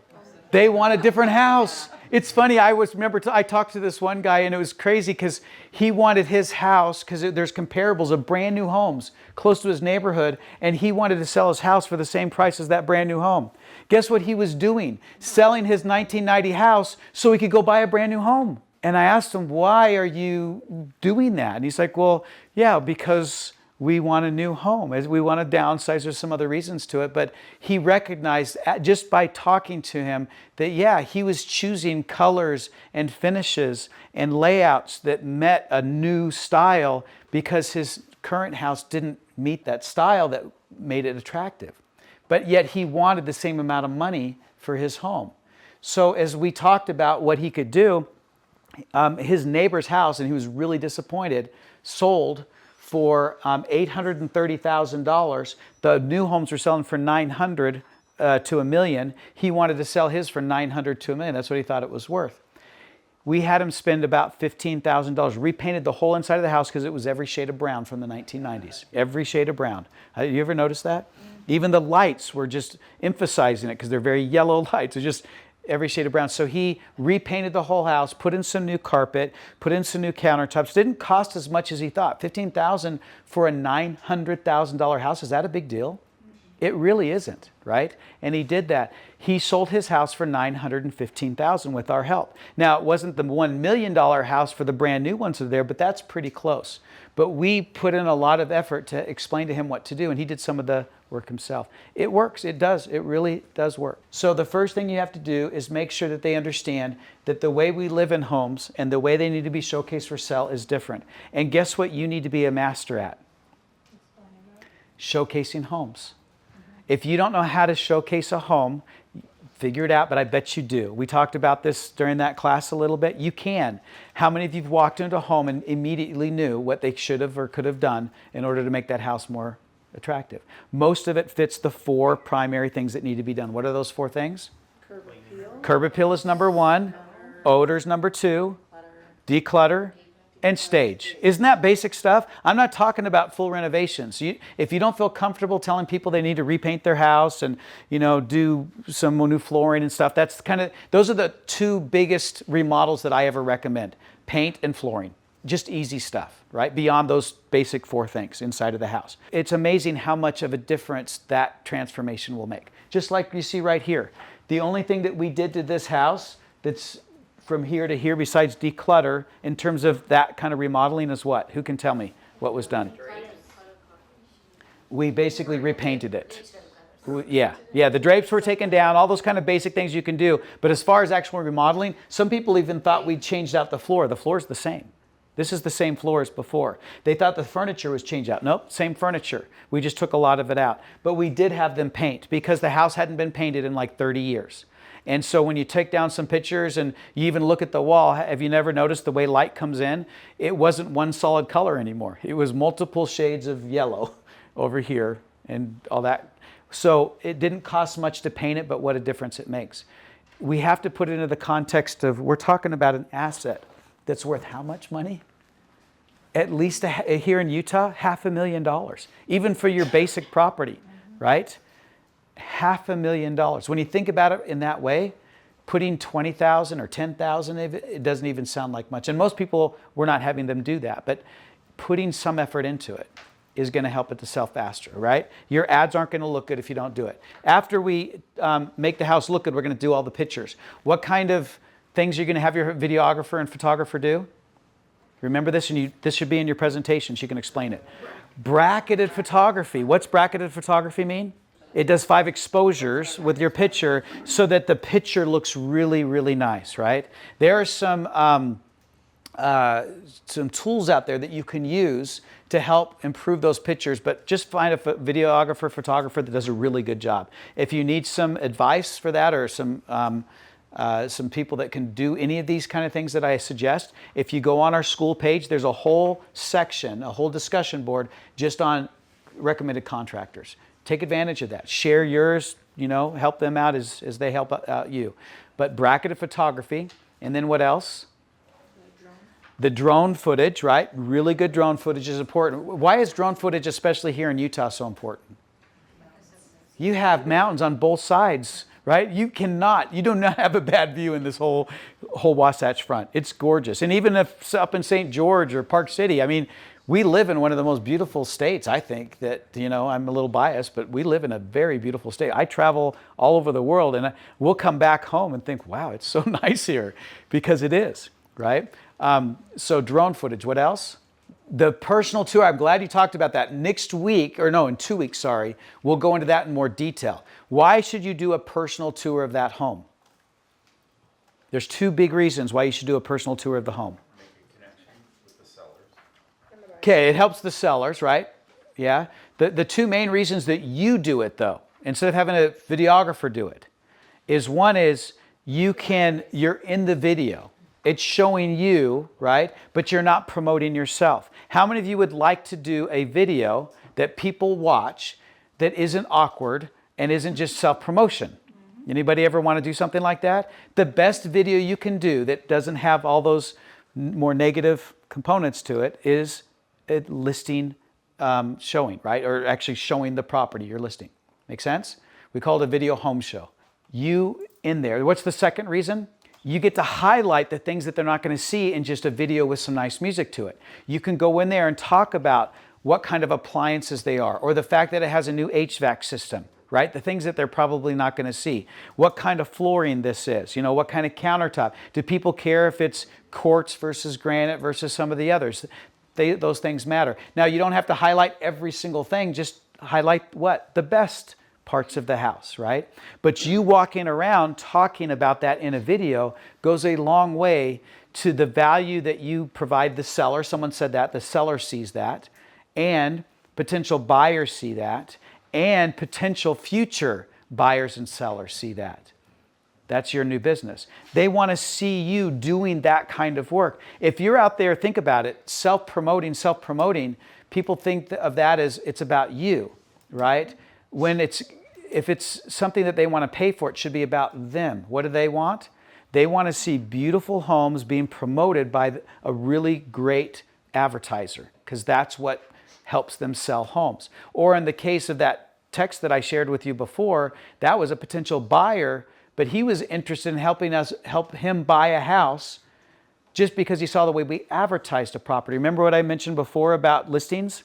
They want a different house. It's funny, I talked to this one guy, and it was crazy because he wanted his house, because there's comparables of brand new homes close to his neighborhood, and he wanted to sell his house for the same price as that brand new home. Guess what he was doing? Selling his 1990 house so he could go buy a brand new home. And I asked him, why are you doing that? And he's like, well, yeah, because we want a new home. We want to downsize. There's some other reasons to it. But he recognized just by talking to him that, yeah, he was choosing colors and finishes and layouts that met a new style because his current house didn't meet that style that made it attractive. But yet he wanted the same amount of money for his home. So as we talked about what he could do, his neighbor's house, and he was really disappointed, sold for $830,000. The new homes were selling for $900,000 to $1 million. He wanted to sell his for $900,000 to $1 million. That's what he thought it was worth. We had him spend about $15,000, repainted the whole inside of the house because it was every shade of brown from the 1990s. Every shade of brown. You ever notice that? Even the lights were just emphasizing it because they're very yellow lights. It's just every shade of brown. So he repainted the whole house, put in some new carpet, put in some new countertops. Didn't cost as much as he thought. $15,000 for a $900,000 house, is that a big deal? It really isn't, right? And he did that. He sold his house for $915,000 with our help. Now, it wasn't the $1 million house for the brand new ones that are there, but that's pretty close. But we put in a lot of effort to explain to him what to do, and he did some of the work himself. It works. It does. It really does work. So the first thing you have to do is make sure that they understand that the way we live in homes and the way they need to be showcased for sale is different. And guess what you need to be a master at? Showcasing homes. If you don't know how to showcase a home, figure it out, but I bet you do. We talked about this during that class a little bit. You can. How many of you have walked into a home and immediately knew what they should have or could have done in order to make that house more attractive? Most of it fits the 4 primary things that need to be done. What are those 4 things? Curb appeal. Curb appeal is number 1. Odor's number 2. Declutter. And stage. Isn't that basic stuff? I'm not talking about full renovations. If you don't feel comfortable telling people they need to repaint their house and do some new flooring and stuff, those are the 2 biggest remodels that I ever recommend. Paint and flooring. Just easy stuff, right? Beyond those basic 4 things inside of the house. It's amazing how much of a difference that transformation will make. Just like you see right here. The only thing that we did to this house that's from here to here besides declutter in terms of that kind of remodeling is what? Who can tell me what was done? We basically repainted it. Yeah, the drapes were taken down, all those kind of basic things you can do. But as far as actual remodeling, some people even thought we'd changed out the floor. The floor's the same. This is the same floor as before. They thought the furniture was changed out. Nope, same furniture. We just took a lot of it out. But we did have them paint because the house hadn't been painted in like 30 years. And so when you take down some pictures and you even look at the wall, have you never noticed the way light comes in? It wasn't one solid color anymore. It was multiple shades of yellow over here and all that. So it didn't cost much to paint it, but what a difference it makes. We have to put it into the context of, we're talking about an asset that's worth how much money? At least here in Utah, $500,000, even for your basic property, right? $500,000. When you think about it in that way, putting $20,000 or $10,000, it doesn't even sound like much. And most people, we're not having them do that, but putting some effort into it is going to help it to sell faster, right? Your ads aren't going to look good if you don't do it. After we make the house look good, we're going to do all the pictures. What kind of things are you going to have your videographer and photographer do? Remember this, and this should be in your presentation. She can explain it. Bracketed photography. What's bracketed photography mean? It does 5 exposures with your picture so that the picture looks really, really nice, right? There are some tools out there that you can use to help improve those pictures, but just find a videographer, photographer that does a really good job. If you need some advice for that or some people that can do any of these kind of things that I suggest, if you go on our school page, there's a whole section, a whole discussion board just on recommended contractors. Take advantage of that. Share yours, help them out as they help out you. But bracketed photography, and then what else? The drone footage, right? Really good drone footage is important. Why is drone footage, especially here in Utah, so important? You have mountains on both sides, right? You do not have a bad view in this whole Wasatch Front. It's gorgeous. And even if it's up in St. George or Park City, I mean, we live in one of the most beautiful states, I think, that, I'm a little biased, but we live in a very beautiful state. I travel all over the world, and we'll come back home and think, wow, it's so nice here, because it is, right? So drone footage. What else? The personal tour. I'm glad you talked about that. Next week, in 2 weeks, sorry, we'll go into that in more detail. Why should you do a personal tour of that home? There's 2 big reasons why you should do a personal tour of the home. Okay, it helps the sellers, right? Yeah. The 2 main reasons that you do it, though, instead of having a videographer do it, is one is you're in the video. It's showing you, right? But you're not promoting yourself. How many of you would like to do a video that people watch that isn't awkward and isn't just self-promotion? Anybody ever want to do something like that? The best video you can do that doesn't have all those more negative components to it is a listing showing, right? Or actually showing the property you're listing. Make sense? We call it a video home show. You in there. What's the second reason? You get to highlight the things that they're not going to see in just a video with some nice music to it. You can go in there and talk about what kind of appliances they are, or the fact that it has a new HVAC system, right? The things that they're probably not going to see. What kind of flooring this is, what kind of countertop. Do people care if it's quartz versus granite versus some of the others? Those things matter. Now, you don't have to highlight every single thing, just highlight what? The best parts of the house, right? But you walking around talking about that in a video goes a long way to the value that you provide the seller. Someone said that, the seller sees that, and potential buyers see that, and potential future buyers and sellers see that. That's your new business. They want to see you doing that kind of work. If you're out there, think about it, self-promoting, people think of that as it's about you, right? If it's something that they want to pay for, it should be about them. What do they want? They want to see beautiful homes being promoted by a really great advertiser, because that's what helps them sell homes. Or in the case of that text that I shared with you before, that was a potential buyer, but he was interested in help him buy a house just because he saw the way we advertised a property. Remember what I mentioned before about listings?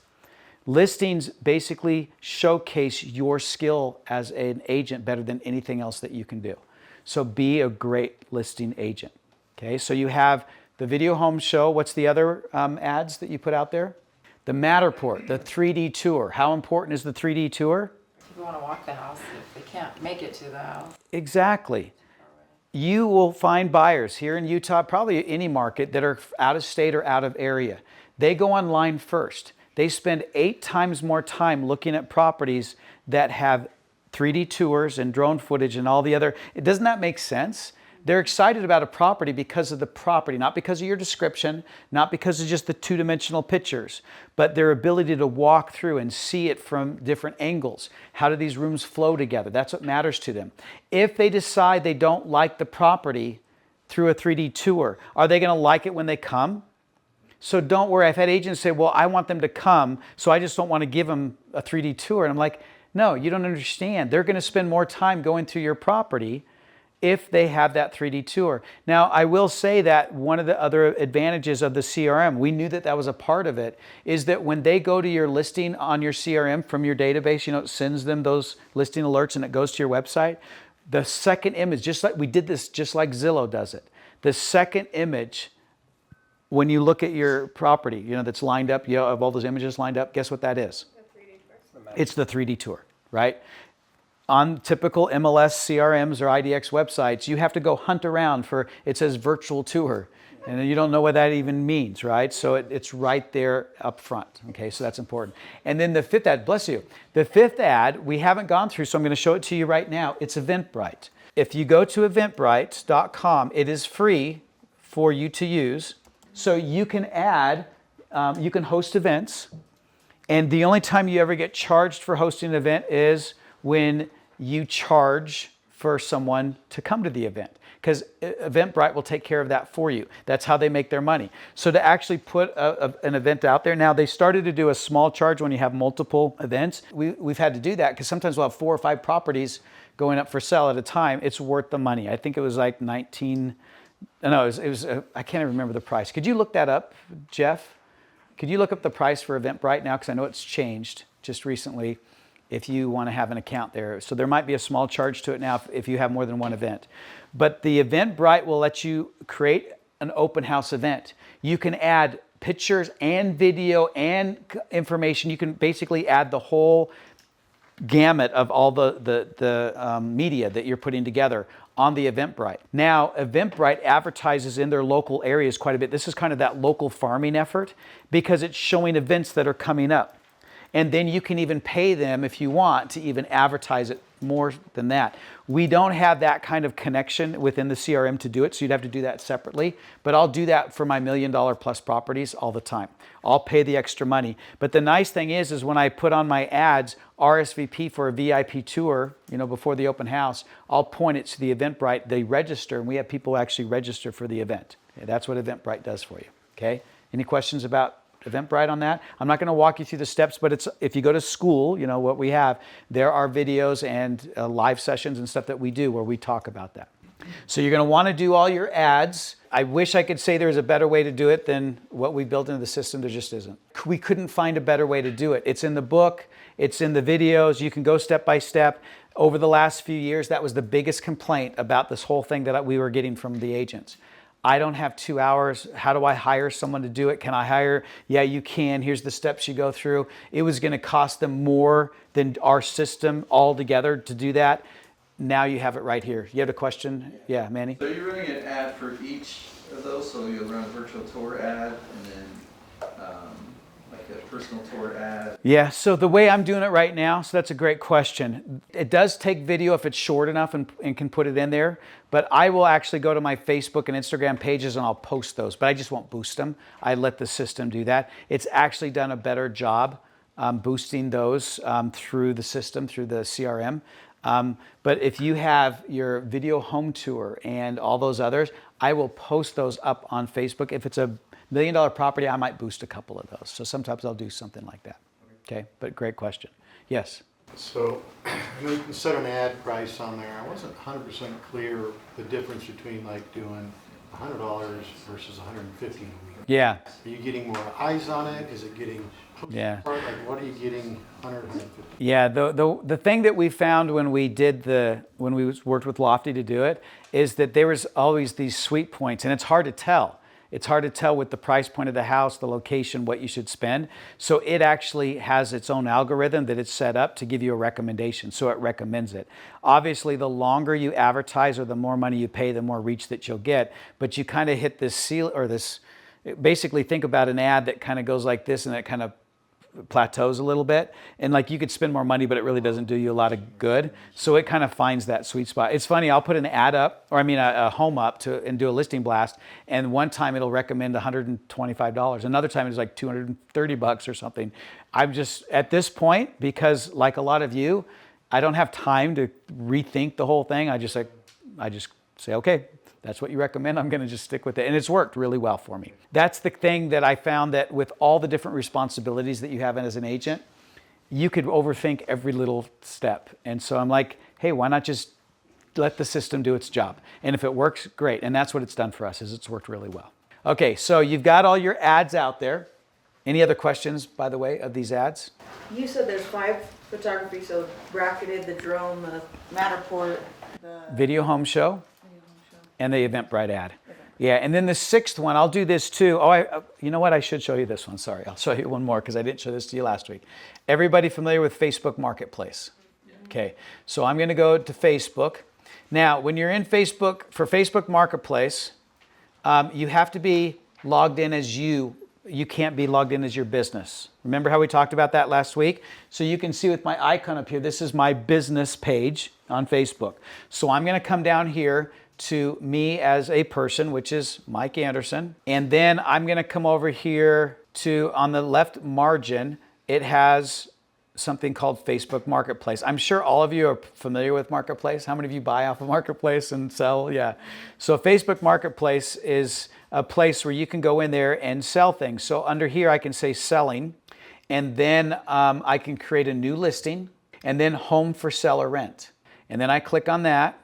Listings basically showcase your skill as an agent better than anything else that you can do. So be a great listing agent. Okay, so you have the video home show. What's the other ads that you put out there? The Matterport, the 3D tour. How important is the 3D tour? People want to walk the house if they can't make it to the house. Exactly. You will find buyers here in Utah, probably any market, that are out of state or out of area. They go online first. They spend 8 times more time looking at properties that have 3D tours and drone footage and all the other. Doesn't that make sense? They're excited about a property because of the property, not because of your description, not because of just the 2-dimensional pictures, but their ability to walk through and see it from different angles. How do these rooms flow together? That's what matters to them. If they decide they don't like the property through a 3D tour, are they going to like it when they come? So don't worry. I've had agents say, well, I want them to come, so I just don't want to give them a 3D tour. And I'm like, no, you don't understand. They're going to spend more time going through your property if they have that 3D tour. Now, I will say that one of the other advantages of the CRM, we knew that that was a part of it, is that when they go to your listing on your CRM from your database, it sends them those listing alerts and it goes to your website. The second image, just like we did this, just like Zillow does it. The second image, when you look at your property, that's lined up, of all those images lined up, guess what that is? It's the 3D tour, right? On typical MLS CRMs or IDX websites, you have to go hunt around for, it says virtual tour, and you don't know what that even means, right? So it's right there up front, okay? So that's important. And then the fifth ad, bless you. The fifth ad, we haven't gone through, so I'm going to show it to you right now. It's Eventbrite. If you go to eventbrite.com, it is free for you to use. So you can add, you can host events, And the only time you ever get charged for hosting an event is when you charge for someone to come to the event, because Eventbrite will take care of that for you. That's how they make their money. So to actually put an event out there, now they started to do a small charge when you have multiple events. We've had to do that because sometimes we'll have 4 or 5 properties going up for sale at a time. It's worth the money. I think it was like 19, no, it was I can't even remember the price. Could you look that up, Jeff? Could you look up the price for Eventbrite now? Because I know it's changed just recently if you want to have an account there. So there might be a small charge to it now if you have more than one event. But the Eventbrite will let you create an open house event. You can add pictures and video and information. You can basically add the whole gamut of all the media that you're putting together on the Eventbrite. Now, Eventbrite advertises in their local areas quite a bit. This is kind of that local farming effort because it's showing events that are coming up. And then you can even pay them if you want to even advertise it more than that. We don't have that kind of connection within the CRM to do it, so you'd have to do that separately. But I'll do that for my $1 million plus properties all the time. I'll pay the extra money. But the nice thing is when I put on my ads, RSVP for a VIP tour, before the open house, I'll point it to the Eventbrite. They register, and we have people actually register for the event. Okay, that's what Eventbrite does for you. Okay? Any questions about Eventbrite on that? I'm not going to walk you through the steps, but if you go to school, what we have, there are videos and live sessions and stuff that we do where we talk about that. So you're going to want to do all your ads. I wish I could say there's a better way to do it than what we built into the system. There just isn't. We couldn't find a better way to do it. It's in the book. It's in the videos. You can go step by step. Over the last few years, that was the biggest complaint about this whole thing that we were getting from the agents. I don't have 2 hours. How do I hire someone to do it? Can I hire? Yeah, you can. Here's the steps you go through. It was going to cost them more than our system altogether to do that. Now you have it right here. You have a question? Yeah, Manny? So you're running an ad for each of those, so you'll run a virtual tour ad and then like a personal tour ad? Yeah, so the way I'm doing it right now, so that's a great question. It does take video if it's short enough and can put it in there, but I will actually go to my Facebook and Instagram pages and I'll post those, but I just won't boost them. I let the system do that. It's actually done a better job boosting those through the system, through the CRM. But if you have your video home tour and all those others, I will post those up on Facebook. If it's a $1 million property, I might boost a couple of those. So sometimes I'll do something like that. Okay, but great question. Yes? So, you can set an ad price on there. I wasn't 100% clear the difference between like doing $100 versus $150 a week. Yeah. Are you getting more eyes on it? Is it getting Yeah. Like what are you getting 100, 150? Yeah, the thing that we found when we worked with Lofty to do it is that there was always these sweet points, and it's hard to tell. It's hard to tell with the price point of the house, the location, what you should spend. So it actually has its own algorithm that it's set up to give you a recommendation. So it recommends it. Obviously, the longer you advertise or the more money you pay, the more reach that you'll get. But you kind of hit this seal or this. Basically, think about an ad that kind of goes like this, and it kind of plateaus a little bit, and like you could spend more money, but it really doesn't do you a lot of good. So it kind of finds that sweet spot. It's funny, I'll put an ad up, or a home up and do a listing blast, and one time it'll recommend $125. Another time it's like $230 or something. I'm just at this point, because like a lot of you, I don't have time to rethink the whole thing. I just say, okay, that's what you recommend, I'm going to just stick with it. And it's worked really well for me. That's the thing that I found, that with all the different responsibilities that you have as an agent, you could overthink every little step. And so I'm like, hey, why not just let the system do its job? And if it works, great. And that's what it's done for us, is it's worked really well. Okay, so you've got all your ads out there. Any other questions, by the way, of these ads? You said there's 5 photography, so bracketed, the drone, the Matterport, the Video home show. And the Eventbrite ad. Yeah, and then the 6th one, I'll do this too. Oh, you know what? I should show you this one. Sorry, I'll show you one more because I didn't show this to you last week. Everybody familiar with Facebook Marketplace? Okay, so I'm going to go to Facebook. Now, when you're in Facebook, for Facebook Marketplace, you have to be logged in as you. You can't be logged in as your business. Remember how we talked about that last week? So you can see with my icon up here, this is my business page on Facebook. So I'm going to come down here to me as a person, which is Mike Anderson. And then I'm going to come over here to, on the left margin, it has something called Facebook Marketplace. I'm sure all of you are familiar with Marketplace. How many of you buy off of Marketplace and sell? Yeah. So Facebook Marketplace is a place where you can go in there and sell things. So under here, I can say selling, and then I can create a new listing, and then home for sale or rent. And then I click on that.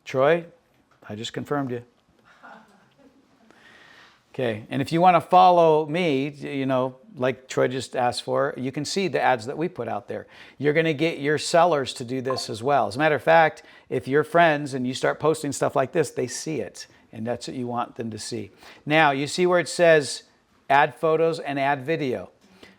Troy, I just confirmed you. Okay, and if you want to follow me, you know, like Troy just asked for, you can see the ads that we put out there. You're going to get your sellers to do this as well. As a matter of fact, if you're friends and you start posting stuff like this, they see it, and that's what you want them to see. Now, you see where it says add photos and add video.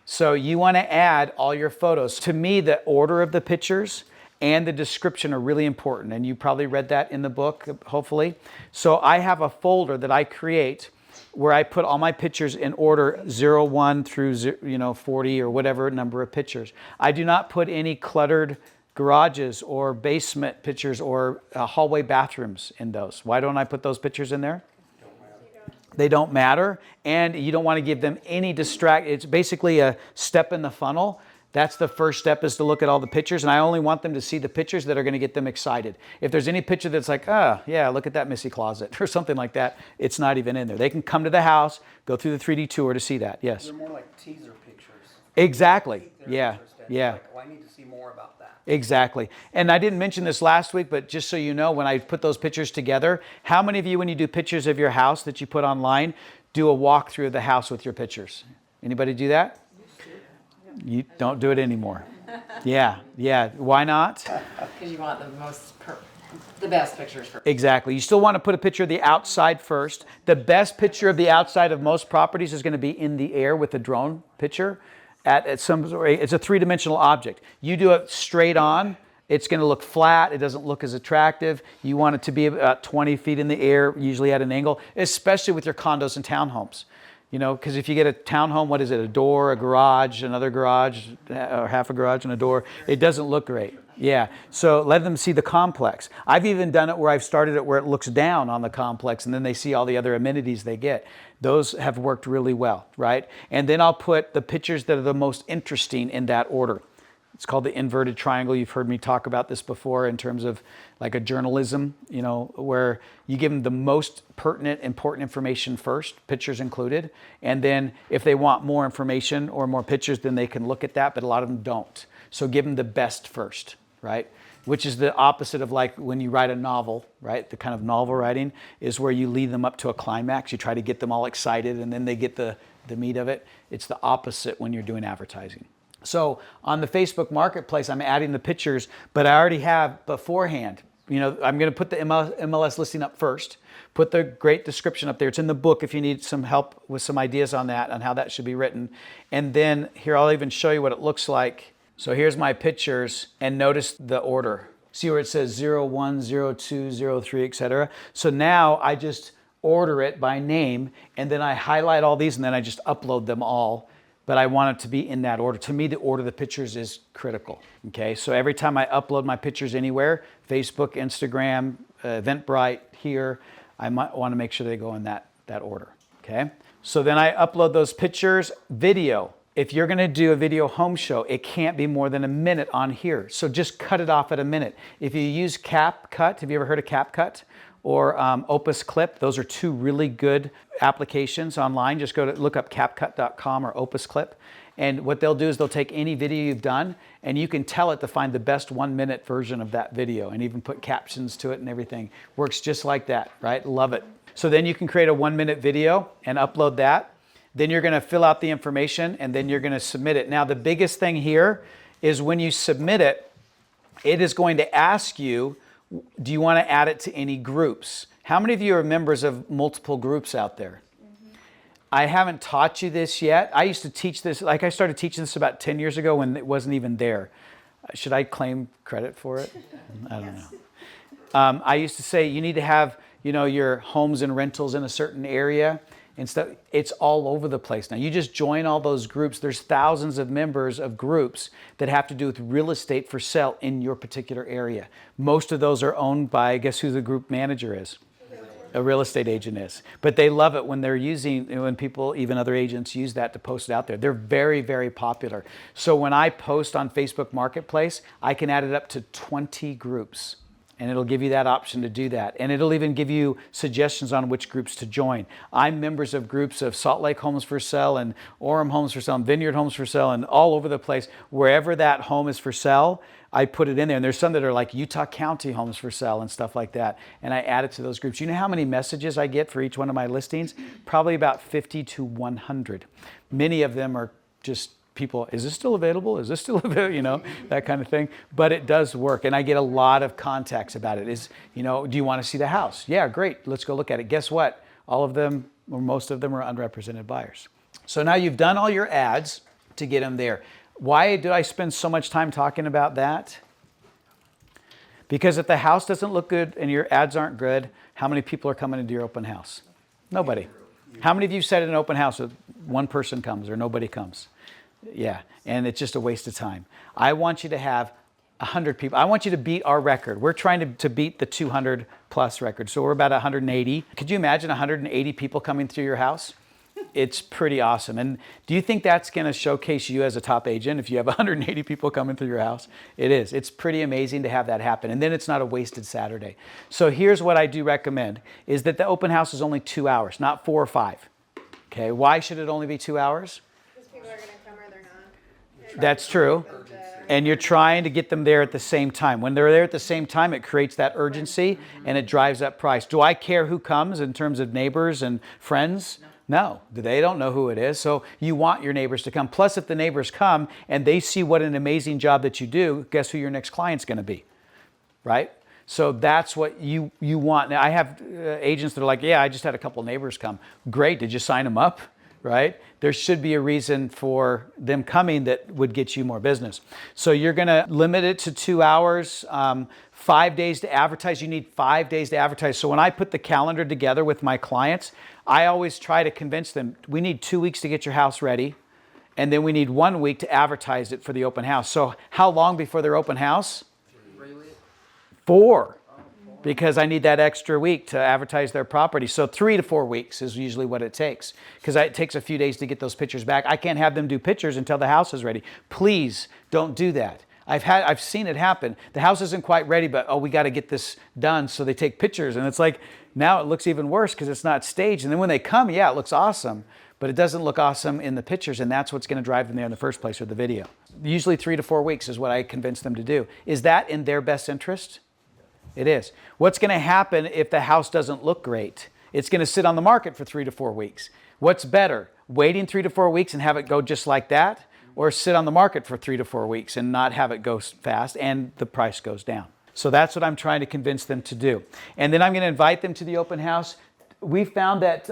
So you want to add all your photos. To me, the order of the pictures and the description are really important, and you probably read that in the book, hopefully. So I have a folder that I create where I put all my pictures in order 01 through 40 or whatever number of pictures. I do not put any cluttered garages or basement pictures or hallway bathrooms in those. Why don't I put those pictures in there? They don't matter, and you don't want to give them any distract. It's basically a step in the funnel. That's the first step, is to look at all the pictures, and I only want them to see the pictures that are going to get them excited. If there's any picture that's like, oh, yeah, look at that Missy closet or something like that, it's not even in there. They can come to the house, go through the 3D tour to see that. Yes? They're more like teaser pictures. Exactly. They're Yeah. interested. Yeah. Like, oh, I need to see more about that. Exactly. And I didn't mention this last week, but just so you know, when I put those pictures together, how many of you, when you do pictures of your house that you put online, do a walkthrough of the house with your pictures? Anybody do that? You don't do it anymore. Yeah. Why not? Because you want the best pictures for. Exactly. You still want to put a picture of the outside first. The best picture of the outside of most properties is going to be in the air with a drone picture. It's a three-dimensional object. You do it straight on, it's going to look flat. It doesn't look as attractive. You want it to be about 20 feet in the air, usually at an angle, especially with your condos and townhomes. You know, because if you get a townhome, what is it? A door, a garage, another garage, or half a garage and a door. It doesn't look great. Yeah. So let them see the complex. I've even done it where I've started it where it looks down on the complex, and then they see all the other amenities they get. Those have worked really well, right? And then I'll put the pictures that are the most interesting in that order. It's called the inverted triangle. You've heard me talk about this before in terms of like a journalism, you know, where you give them the most pertinent, important information first, pictures included. And then if they want more information or more pictures, then they can look at that, but a lot of them don't. So give them the best first, right? Which is the opposite of like when you write a novel, right? The kind of novel writing is where you lead them up to a climax. You try to get them all excited and then they get the meat of it. It's the opposite when you're doing advertising. So on the Facebook Marketplace, I'm adding the pictures, but I already have beforehand. You know, I'm going to put the MLS listing up first, put the great description up there. It's in the book if you need some help with some ideas on that, on how that should be written. And then here, I'll even show you what it looks like. So here's my pictures, and notice the order. See where it says 01, 02, 03, etc. So now I just order it by name, and then I highlight all these, and then I just upload them all. But I want it to be in that order. To me, the order of the pictures is critical, okay? So every time I upload my pictures anywhere, Facebook, Instagram, Eventbrite, here, I might want to make sure they go in that order, okay? So then I upload those pictures. Video. If you're gonna do a video home show, it can't be more than a minute on here. So just cut it off at a minute. If you use CapCut, have you ever heard of CapCut? Or Opus Clip. Those are two really good applications online. Just look up CapCut.com or Opus Clip. And what they'll do is they'll take any video you've done and you can tell it to find the best 1 minute version of that video and even put captions to it and everything. Works just like that, right? Love it. So then you can create a 1 minute video and upload that. Then you're gonna fill out the information and then you're gonna submit it. Now the biggest thing here is when you submit it, it is going to ask you, do you want to add it to any groups? How many of you are members of multiple groups out there? Mm-hmm. I haven't taught you this yet. I used to teach this, like I started teaching this about 10 years ago when it wasn't even there. Should I claim credit for it? I don't know. I used to say you need to have, you know, your homes and rentals in a certain area and stuff. It's all over the place now. You just join all those groups. There's thousands of members of groups that have to do with real estate for sale in your particular area. Most of those are owned by, guess who the group manager is? A real estate agent is. But they love it when they're using, when people, even other agents, use that to post it out there. They're very, very popular. So when I post on Facebook Marketplace, I can add it up to 20 groups. And it'll give you that option to do that. And it'll even give you suggestions on which groups to join. I'm members of groups of Salt Lake Homes for Sale and Orem Homes for Sale and Vineyard Homes for Sale and all over the place. Wherever that home is for sale, I put it in there. And there's some that are like Utah County Homes for Sale and stuff like that. And I add it to those groups. You know how many messages I get for each one of my listings? Probably about 50 to 100. Many of them are just people, is this still available? Is this still available? You know, that kind of thing. But it does work. And I get a lot of contacts about it. Is, you know, do you want to see the house? Yeah, great. Let's go look at it. Guess what? All of them, or most of them, are unrepresented buyers. So now you've done all your ads to get them there. Why do I spend so much time talking about that? Because if the house doesn't look good and your ads aren't good, how many people are coming into your open house? Nobody. How many of you said at an open house that one person comes or nobody comes? Yeah, and it's just a waste of time. I want you to have 100 people. I want you to beat our record. We're trying to beat the 200 plus record. So we're about 180. Could you imagine 180 people coming through your house? It's pretty awesome. And do you think that's going to showcase you as a top agent if you have 180 people coming through your house? It is. It's pretty amazing to have that happen. And then it's not a wasted Saturday. So here's what I do recommend is that the open house is only 2 hours, not 4 or 5. Okay, why should it only be 2 hours? People are gonna come or they're not. That's true. And you're trying to get them there at the same time. When they're there at the same time, it creates that urgency and it drives up price. Do I care who comes in terms of neighbors and friends? No, they don't know who it is. So you want your neighbors to come. Plus, if the neighbors come and they see what an amazing job that you do, guess who your next client's going to be, right? So that's what you want. Now, I have agents that are like, yeah, I just had a couple neighbors come. Great, did you sign them up? Right? There should be a reason for them coming that would get you more business. So you're going to limit it to 2 hours, 5 days to advertise. You need 5 days to advertise. So when I put the calendar together with my clients, I always try to convince them, we need 2 weeks to get your house ready. And then we need 1 week to advertise it for the open house. So how long before their open house? 3 weeks. 4. Because I need that extra week to advertise their property. So 3 to 4 weeks is usually what it takes. Because it takes a few days to get those pictures back. I can't have them do pictures until the house is ready. Please don't do that. I've seen it happen. The house isn't quite ready, but oh, we got to get this done. So they take pictures, and it's like now it looks even worse because it's not staged. And then when they come, yeah, it looks awesome, but it doesn't look awesome in the pictures, and that's what's going to drive them there in the first place, or the video. Usually 3 to 4 weeks is what I convince them to do. Is that in their best interest? It is. What's going to happen if the house doesn't look great? It's going to sit on the market for 3 to 4 weeks. What's better, waiting 3 to 4 weeks and have it go just like that, or sit on the market for 3 to 4 weeks and not have it go fast and the price goes down? So that's what I'm trying to convince them to do. And then I'm going to invite them to the open house. We found that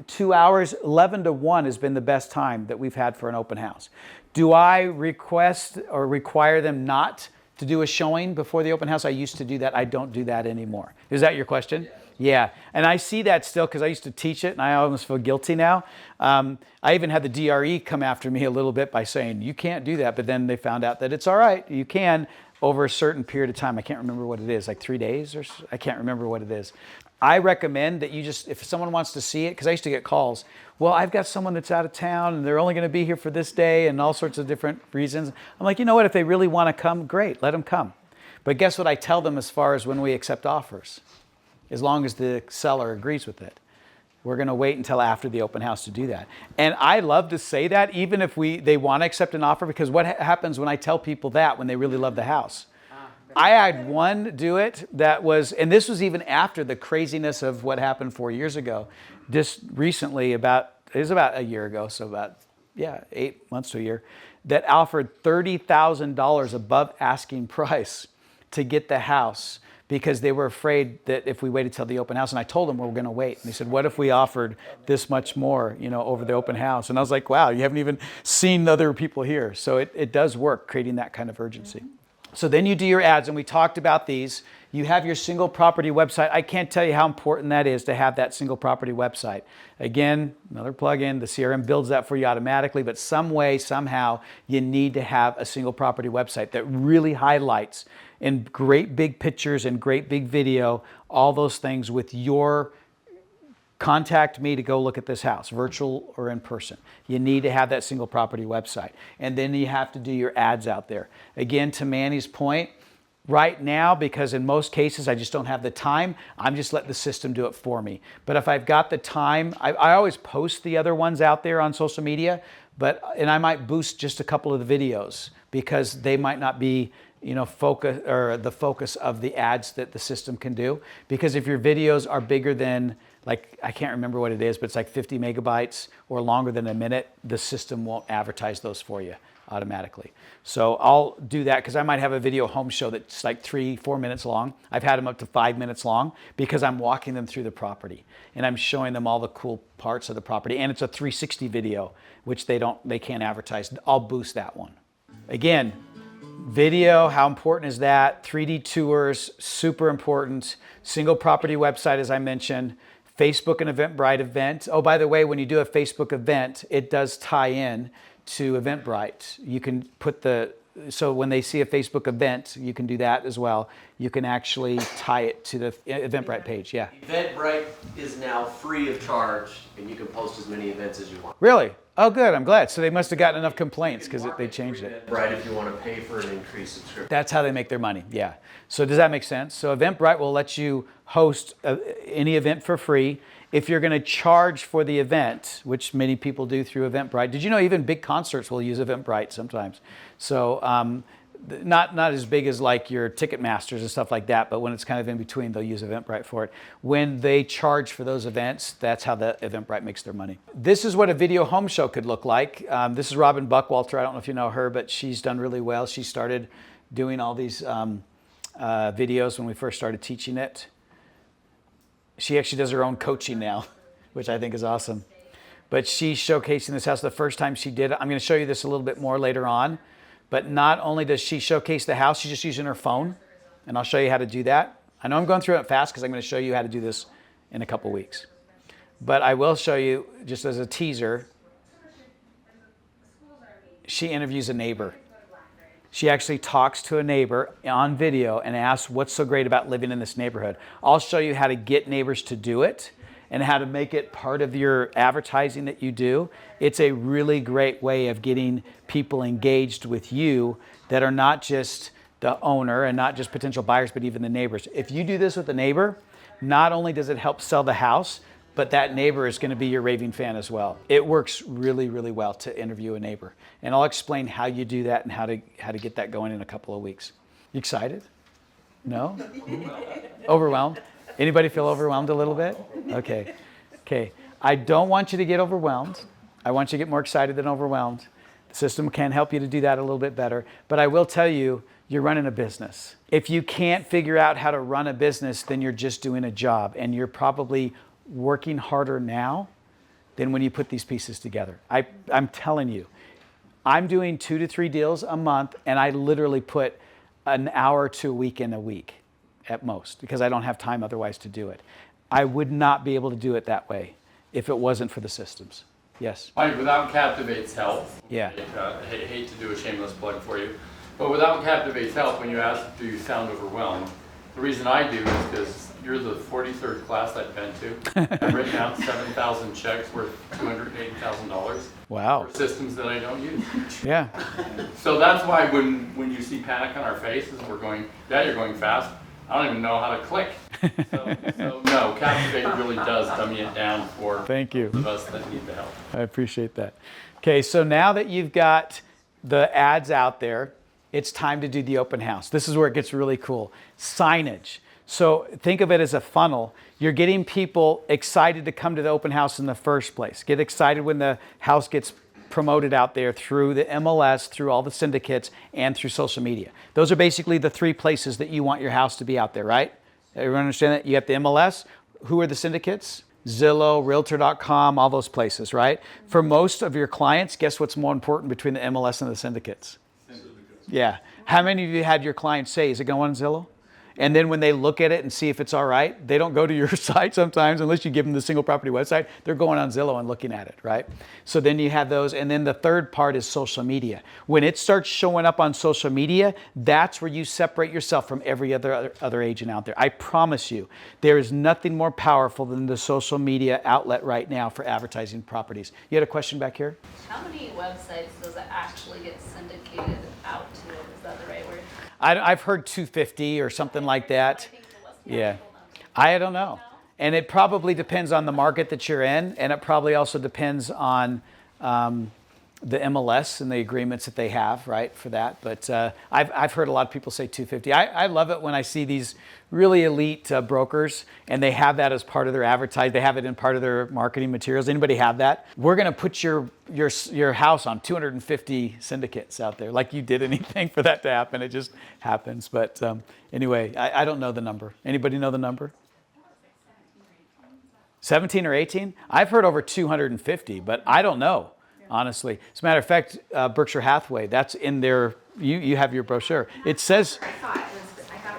2 hours, 11 to 1 has been the best time that we've had for an open house. Do I request or require them not to do a showing before the open house? I used to do that. I don't do that anymore. Is that your question? Yeah. And I see that still because I used to teach it and I almost feel guilty now. I even had the DRE come after me a little bit by saying, you can't do that. But then they found out that it's all right. You can over a certain period of time. I can't remember what it is, like 3 days or so. I can't remember what it is. I recommend that you just, if someone wants to see it, because I used to get calls, well, I've got someone that's out of town and they're only going to be here for this day and all sorts of different reasons. I'm like, you know what, if they really want to come, great, let them come. But guess what I tell them as far as when we accept offers? As long as the seller agrees with it. We're going to wait until after the open house to do that. And I love to say that even if they want to accept an offer, because what happens when I tell people that when they really love the house? I had one do it that was, and this was even after the craziness of what happened 4 years ago. Just recently, it was about a year ago, so about, 8 months to a year, that offered $30,000 above asking price to get the house because they were afraid that if we waited till the open house, and I told them we're going to wait. And they said, what if we offered this much more, over the open house? And I was like, wow, you haven't even seen other people here. So it does work, creating that kind of urgency. So then you do your ads, and we talked about these. You have your single property website. I can't tell you how important that is to have that single property website. Again, another plugin, the CRM builds that for you automatically, but some way, somehow, you need to have a single property website that really highlights in great big pictures and great big video, all those things with your contact me to go look at this house, virtual or in person. You need to have that single property website. And then you have to do your ads out there. Again, to Manny's point, right now, because in most cases I just don't have the time, I'm just letting the system do it for me. But if I've got the time, I always post the other ones out there on social media, and I might boost just a couple of the videos because they might not be focus or the focus of the ads that the system can do. Because if your videos are bigger than, like, I can't remember what it is, but it's like 50 megabytes or longer than a minute, the system won't advertise those for you automatically. So I'll do that because I might have a video home show that's like 3-4 minutes long. I've had them up to 5 minutes long because I'm walking them through the property and I'm showing them all the cool parts of the property. And it's a 360 video, which they can't advertise. I'll boost that one. Again, video, how important is that? 3D tours, super important. Single property website, as I mentioned. Facebook and Eventbrite event. Oh, by the way, when you do a Facebook event, it does tie in to Eventbrite. You can put so when they see a Facebook event, you can do that as well. You can actually tie it to the Eventbrite page, yeah. Eventbrite is now free of charge, and you can post as many events as you want. Really? Oh, good, I'm glad. So they must have gotten enough complaints because they changed it. Eventbrite if you want to pay for an increased subscription. That's how they make their money, yeah. So does that make sense? So Eventbrite will let you host any event for free. If you're going to charge for the event, which many people do through Eventbrite, did you know even big concerts will use Eventbrite sometimes? So not as big as like your Ticketmasters and stuff like that, but when it's kind of in between, they'll use Eventbrite for it. When they charge for those events, that's how the Eventbrite makes their money. This is what a video home show could look like. This is Robin Buckwalter. I don't know if you know her, but she's done really well. She started doing all these videos when we first started teaching it. She actually does her own coaching now, which I think is awesome. But she's showcasing this house the first time she did it. I'm going to show you this a little bit more later on. But not only does she showcase the house, she's just using her phone. And I'll show you how to do that. I know I'm going through it fast because I'm going to show you how to do this in a couple weeks. But I will show you, just as a teaser, she interviews a neighbor. She actually talks to a neighbor on video and asks, what's so great about living in this neighborhood? I'll show you how to get neighbors to do it and how to make it part of your advertising that you do. It's a really great way of getting people engaged with you that are not just the owner and not just potential buyers, but even the neighbors. If you do this with a neighbor, not only does it help sell the house, but that neighbor is going to be your raving fan as well. It works really, really well to interview a neighbor. And I'll explain how you do that and how to get that going in a couple of weeks. You excited? No? Overwhelmed? Anybody feel overwhelmed a little bit? Okay. I don't want you to get overwhelmed. I want you to get more excited than overwhelmed. The system can help you to do that a little bit better. But I will tell you, you're running a business. If you can't figure out how to run a business, then you're just doing a job. And you're probably working harder now than when you put these pieces together. I'm telling you, I'm doing 2 to 3 deals a month, and I literally put an hour to a week in a week at most because I don't have time otherwise to do it. I would not be able to do it that way if it wasn't for the systems. Yes? Mike, without Captivate's help, Yeah. I hate to do a shameless plug for you, but without Captivate's help, when you ask, do you sound overwhelmed? The reason I do is because you're the 43rd class I've been to. I've written out 7,000 checks worth $280,000 Wow. for systems that I don't use. Yeah. So that's why when you see panic on our faces, we're going, yeah, you're going fast. I don't even know how to click. So no, Captivate really does dummy it down for Thank you. those of us that need the help. I appreciate that. Okay, so now that you've got the ads out there, it's time to do the open house. This is where it gets really cool. Signage. So think of it as a funnel. You're getting people excited to come to the open house in the first place. Get excited when the house gets promoted out there through the MLS, through all the syndicates, and through social media. Those are basically the 3 places that you want your house to be out there, right? Everyone understand that? You got the MLS. Who are the syndicates? Zillow, Realtor.com, all those places, right? For most of your clients, guess what's more important between the MLS and the syndicates? Yeah. How many of you had your clients say, is it going on Zillow? And then when they look at it and see if it's all right, they don't go to your site sometimes unless you give them the single property website. They're going on Zillow and looking at it, right? So then you have those. And then the third part is social media. When it starts showing up on social media, that's where you separate yourself from every other agent out there. I promise you, there is nothing more powerful than the social media outlet right now for advertising properties. You had a question back here? How many websites does it actually get syndicated out to? Is that the right word? I've heard 250 or something like that. I think the West Yeah. Coast number. I don't know. And it probably depends on the market that you're in, and it probably also depends on the MLS and the agreements that they have, right, for that. But I've heard a lot of people say 250. I love it when I see these really elite brokers, and they have that as part of their advertising. They have it in part of their marketing materials. Anybody have that? We're going to put your house on 250 syndicates out there. Like you did anything for that to happen. It just happens. But anyway, I don't know the number. Anybody know the number? 17 or 18? I've heard over 250, but I don't know, honestly. As a matter of fact, Berkshire Hathaway, that's in their, you have your brochure. It says, I thought it was 17.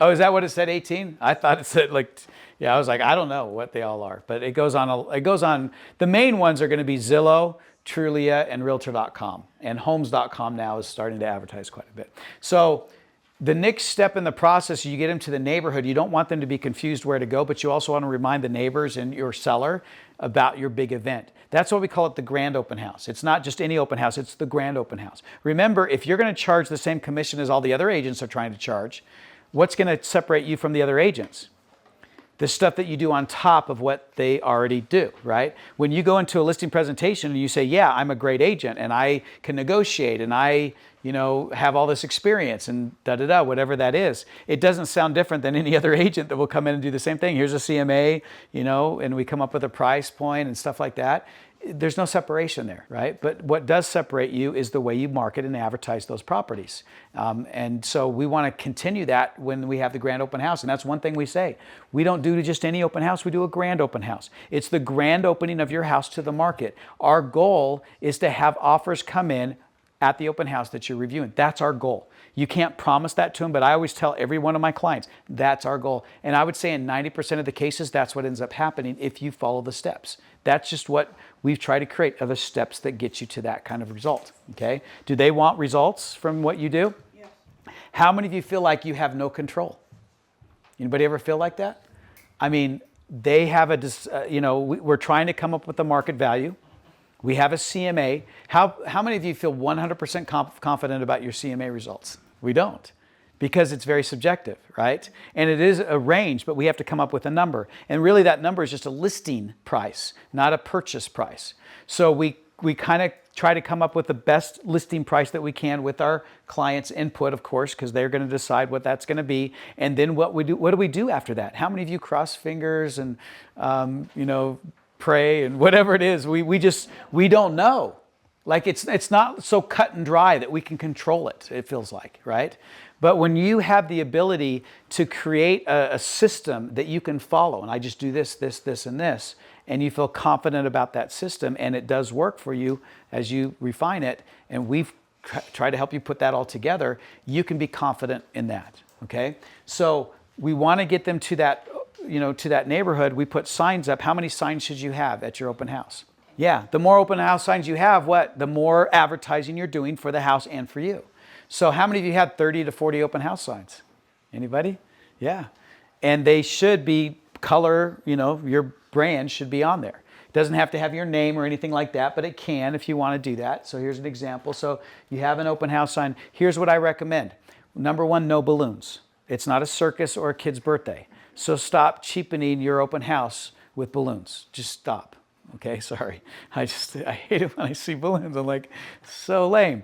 oh, is that what it said, 18? I thought it said like, yeah, I was like, I don't know what they all are, but it goes on, the main ones are going to be Zillow, Trulia, and Realtor.com. And Homes.com now is starting to advertise quite a bit. So the next step in the process, you get them to the neighborhood. You don't want them to be confused where to go, but you also want to remind the neighbors and your seller about your big event. That's why we call it the grand open house. It's not just any open house, it's the grand open house. Remember, if you're going to charge the same commission as all the other agents are trying to charge, what's going to separate you from the other agents? The stuff that you do on top of what they already do, right? When you go into a listing presentation and you say, yeah, I'm a great agent and I can negotiate and I, have all this experience and da-da-da, whatever that is, it doesn't sound different than any other agent that will come in and do the same thing. Here's a CMA, and we come up with a price point and stuff like that. There's no separation there, right? But what does separate you is the way you market and advertise those properties. And so we want to continue that when we have the grand open house. And that's one thing we say. We don't do just any open house, we do a grand open house. It's the grand opening of your house to the market. Our goal is to have offers come in at the open house that you're reviewing. That's our goal. You can't promise that to them, but I always tell every one of my clients, that's our goal. And I would say in 90% of the cases, that's what ends up happening if you follow the steps. That's just what we've tried to create, are the steps that get you to that kind of result, okay? Do they want results from what you do? Yes. How many of you feel like you have no control? Anybody ever feel like that? I mean, they have we're trying to come up with a market value. We have a CMA. How many of you feel 100% confident about your CMA results? We don't, because it's very subjective, right? And it is a range, but we have to come up with a number. And really that number is just a listing price, not a purchase price. So we kind of try to come up with the best listing price that we can with our clients' input, of course, because they're going to decide what that's going to be. And then what do we do after that? How many of you cross fingers and, pray and whatever it is? We don't know. Like it's not so cut and dry that we can control it, it feels like, right? But when you have the ability to create a system that you can follow, and I just do this, this, this, and this, and you feel confident about that system, and it does work for you as you refine it, and we've tried to help you put that all together, you can be confident in that, okay? So we want to get them to that, to that neighborhood. We put signs up. How many signs should you have at your open house? Yeah, the more open house signs you have, the more advertising you're doing for the house and for you. So how many of you had 30 to 40 open house signs? Anybody? Yeah. And they should be color, your brand should be on there. It doesn't have to have your name or anything like that, but it can if you want to do that. So here's an example. So you have an open house sign. Here's what I recommend. Number one, no balloons. It's not a circus or a kid's birthday. So stop cheapening your open house with balloons. Just stop. Okay, sorry. I hate it when I see balloons. I'm like, so lame.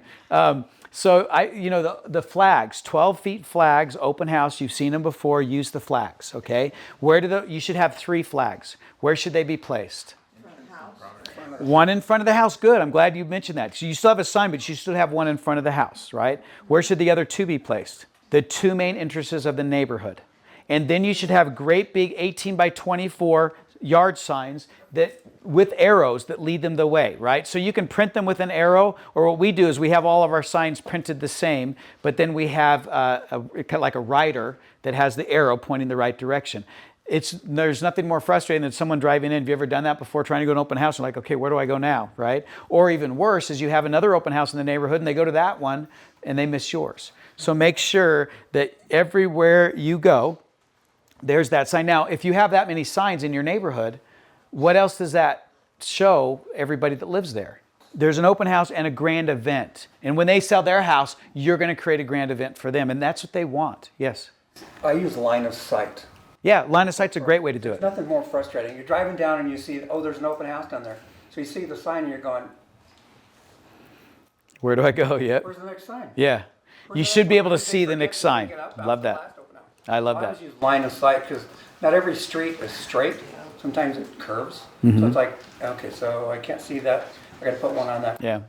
So the flags, 12 feet flags, open house, you've seen them before, use the flags, okay? You should have 3 flags. Where should they be placed? One in front of the house, good. I'm glad you mentioned that. So you still have a sign, but you still have one in front of the house, right? Where should the other 2 be placed? The 2 main entrances of the neighborhood. And then you should have great big 18 by 24, yard signs that with arrows that lead them the way, right? So you can print them with an arrow, or what we do is we have all of our signs printed the same, but then we have like a rider that has the arrow pointing the right direction. There's nothing more frustrating than someone driving in. Have you ever done that before, trying to go to an open house and like, okay, where do I go now, right? Or even worse is you have another open house in the neighborhood and they go to that one and they miss yours. So make sure that everywhere you go, there's that sign. Now, if you have that many signs in your neighborhood, what else does that show everybody that lives there? There's an open house and a grand event. And when they sell their house, you're going to create a grand event for them. And that's what they want. Yes? I use line of sight. Yeah, line of sight's a great way to do it. There's nothing more frustrating. You're driving down and you see, oh, there's an open house down there. So you see the sign and you're going, Where do I go? Yeah. where's the next sign? Yeah. You should be able to see the next sign. Love that. I love I that. always use line of sight because not every street is straight. Sometimes it curves. Mm-hmm. So it's like, okay, so I can't see that. I got to put one on that. Yeah.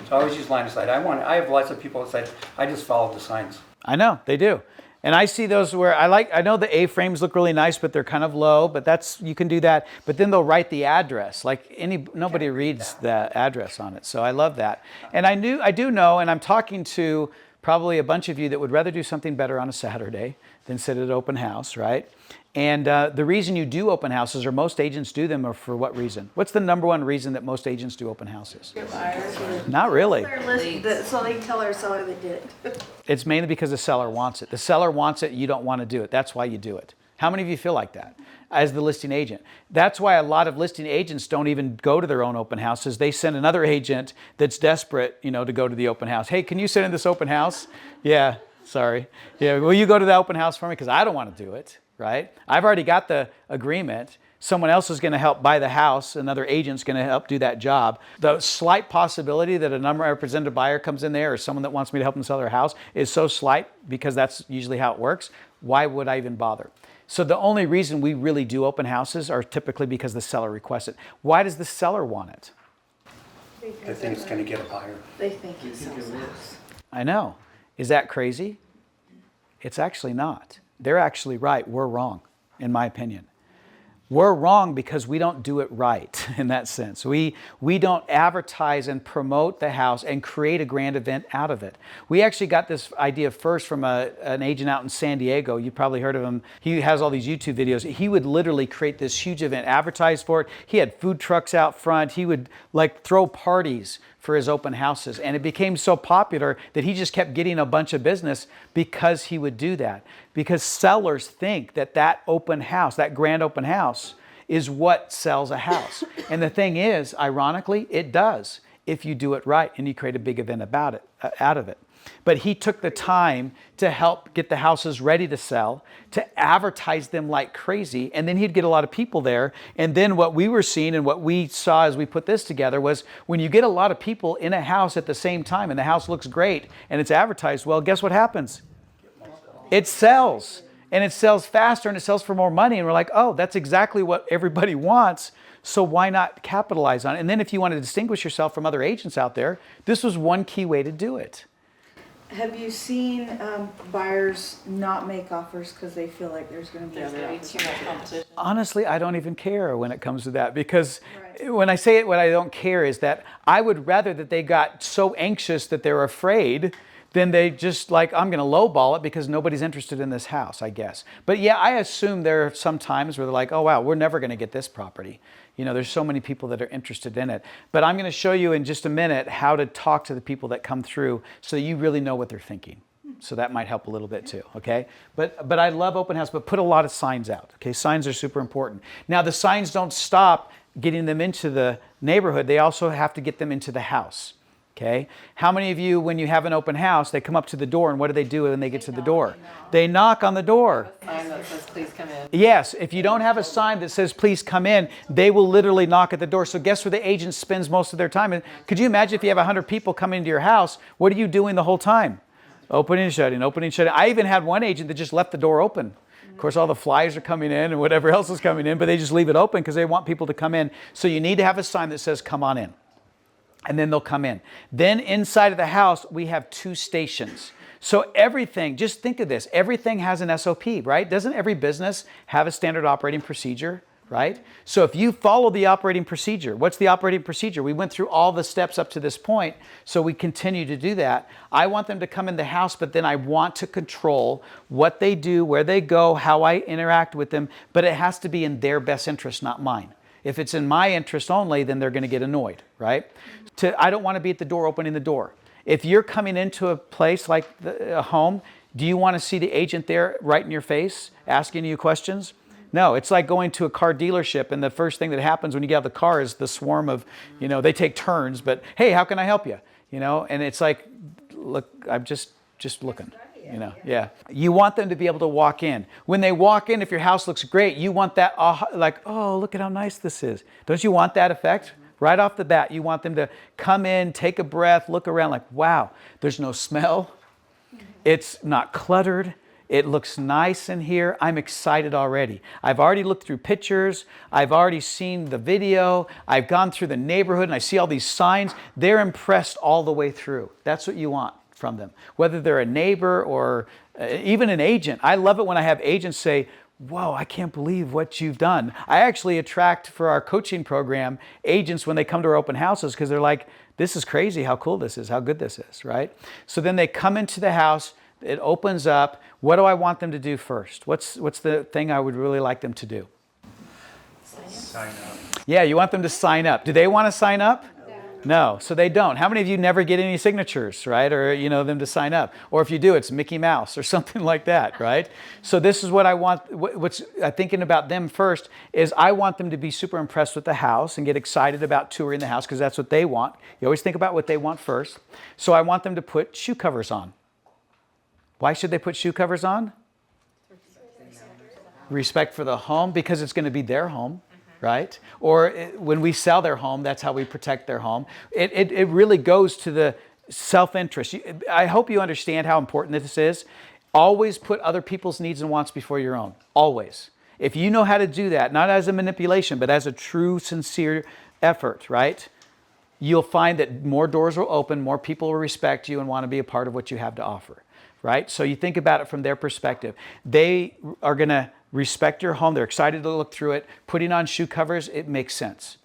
So I always use line of sight. I have lots of people that say, I just follow the signs. I know, they do. And I see those where I know the A-frames look really nice, but they're kind of low, but you can do that. But then they'll write the address. Nobody reads the address on it. So I love that. And I do know, and I'm talking to probably a bunch of you that would rather do something better on a Saturday than sit at an open house, right? And the reason you do open houses, or most agents do them, are for what reason? What's the number one reason that most agents do open houses? Not really. So they can tell our seller they did it. It's mainly because the seller wants it. The seller wants it, you don't want to do it. That's why you do it. How many of you feel like that as the listing agent? That's why a lot of listing agents don't even go to their own open houses. They send another agent that's desperate, to go to the open house. Hey, can you sit in this open house? Yeah, sorry. Yeah, will you go to the open house for me? Because I don't want to do it, right? I've already got the agreement. Someone else is going to help buy the house. Another agent's going to help do that job. The slight possibility that a non-represented buyer comes in there or someone that wants me to help them sell their house is so slight because that's usually how it works. Why would I even bother? So the only reason we really do open houses are typically because the seller requests it. Why does the seller want it? I think it's going to get a buyer. They think it sells the house. I know. Is that crazy? It's actually not. They're actually right. We're wrong, in my opinion. We're wrong because we don't do it right in that sense. We don't advertise and promote the house and create a grand event out of it. We actually got this idea first from an agent out in San Diego. You probably heard of him. He has all these YouTube videos. He would literally create this huge event, advertise for it. He had food trucks out front. He would throw parties for his open houses. And it became so popular that he just kept getting a bunch of business because he would do that. Because sellers think that open house, that grand open house, is what sells a house. And the thing is, ironically, it does if you do it right and you create a big event out of it. But he took the time to help get the houses ready to sell, to advertise them like crazy, and then he'd get a lot of people there. And then what we were seeing and what we saw as we put this together was when you get a lot of people in a house at the same time and the house looks great and it's advertised well, guess what happens? It sells. And it sells faster and it sells for more money. And we're like, oh, that's exactly what everybody wants. So why not capitalize on it? And then if you want to distinguish yourself from other agents out there, this was one key way to do it. Have you seen buyers not make offers because they feel like there's going to be other competition. Honestly, I don't even care when it comes to that because when I say it, what I don't care is that I would rather that they got so anxious that they're afraid than they just I'm going to lowball it because nobody's interested in this house, I guess. But yeah, I assume there are some times where they're like, oh wow, we're never going to get this property. There's so many people that are interested in it. But I'm going to show you in just a minute how to talk to the people that come through so you really know what they're thinking. So that might help a little bit too, okay? But I love open house, but put a lot of signs out, okay? Signs are super important. Now the signs don't stop getting them into the neighborhood. They also have to get them into the house. Okay. How many of you, when you have an open house, they come up to the door and what do they do when they get to the door? They knock on the door. Sign that says, please come in. Yes. If you don't have a sign that says, please come in, they will literally knock at the door. So guess where the agent spends most of their time? And could you imagine if you have 100 people coming into your house, what are you doing the whole time? Opening and shutting, opening and shutting. I even had one agent that just left the door open. Of course, all the flies are coming in and whatever else is coming in, but they just leave it open because they want people to come in. So you need to have a sign that says, come on in. And then they'll come in. Then inside of the house, we have 2 stations. So everything, just think of this, everything has an SOP, right? Doesn't every business have a standard operating procedure, right? So if you follow the operating procedure, what's the operating procedure? We went through all the steps up to this point, so we continue to do that. I want them to come in the house, but then I want to control what they do, where they go, how I interact with them, but it has to be in their best interest, not mine. If it's in my interest only, then they're going to get annoyed, right? I don't want to be at the door opening the door. If you're coming into a place like a home, do you want to see the agent there right in your face asking you questions? No, it's like going to a car dealership and the first thing that happens when you get out of the car is the swarm of, they take turns, but hey, how can I help you? And it's like, look, I'm just looking, yeah. You want them to be able to walk in. When they walk in, if your house looks great, you want that, like, oh, look at how nice this is. Don't you want that effect? Right off the bat, you want them to come in, take a breath, look around like, wow, there's no smell. It's not cluttered. It looks nice in here. I'm excited already. I've already looked through pictures. I've already seen the video. I've gone through the neighborhood and I see all these signs. They're impressed all the way through. That's what you want from them. Whether they're a neighbor or even an agent. I love it when I have agents say, whoa, I can't believe what you've done. I actually attract for our coaching program agents when they come to our open houses because they're like, this is crazy how cool this is, how good this is, right? So then they come into the house, it opens up. What do I want them to do first? What's the thing I would really like them to do? Sign up. Yeah, you want them to sign up. Do they want to sign up? No, so they don't. How many of you never get any signatures, right? Or, them to sign up. Or if you do, it's Mickey Mouse or something like that, right? So this is what I want. What's thinking about them first is I want them to be super impressed with the house and get excited about touring the house because that's what they want. You always think about what they want first. So I want them to put shoe covers on. Why should they put shoe covers on? Respect for the home, because it's going to be their home, right? Or when we sell their home, that's how we protect their home. It really goes to the self-interest. I hope you understand how important this is. Always put other people's needs and wants before your own. Always. If you know how to do that, not as a manipulation, but as a true, sincere effort, right? You'll find that more doors will open, more people will respect you and want to be a part of what you have to offer. Right? So you think about it from their perspective. They are going to respect your home. They're excited to look through it. Putting on shoe covers, it makes sense.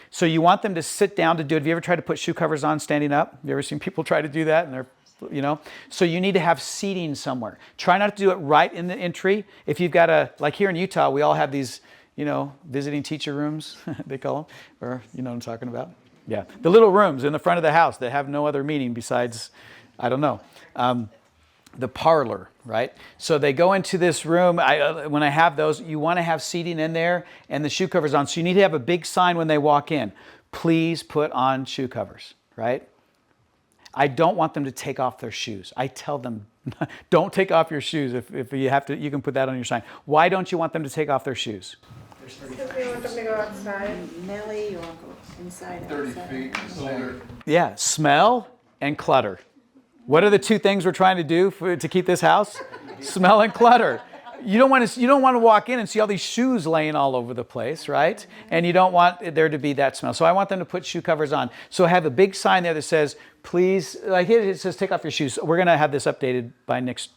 So you want them to sit down to do it. Have you ever tried to put shoe covers on standing up? Have you ever seen people try to do that? And they're, So you need to have seating somewhere. Try not to do it right in the entry. If you've got like here in Utah, we all have these, visiting teacher rooms, they call them. Or, you know what I'm talking about? Yeah. The little rooms in the front of the house that have no other meaning besides, I don't know. The parlor, right? So they go into this room. When I have those, you want to have seating in there and the shoe covers on. So you need to have a big sign when they walk in. Please put on shoe covers, right? I don't want them to take off their shoes. I tell them, don't take off your shoes. If you have to, you can put that on your sign. Why don't you want them to take off their shoes? Because we want them to go outside. Nelly, you want to go inside? 30 feet older. Yeah, smell and clutter. What are the two things we're trying to do to keep this house? Smell and clutter. You don't want to walk in and see all these shoes laying all over the place, right? And you don't want there to be that smell. So I want them to put shoe covers on. So I have a big sign there that says, please, like here it says, take off your shoes. We're going to have this updated by next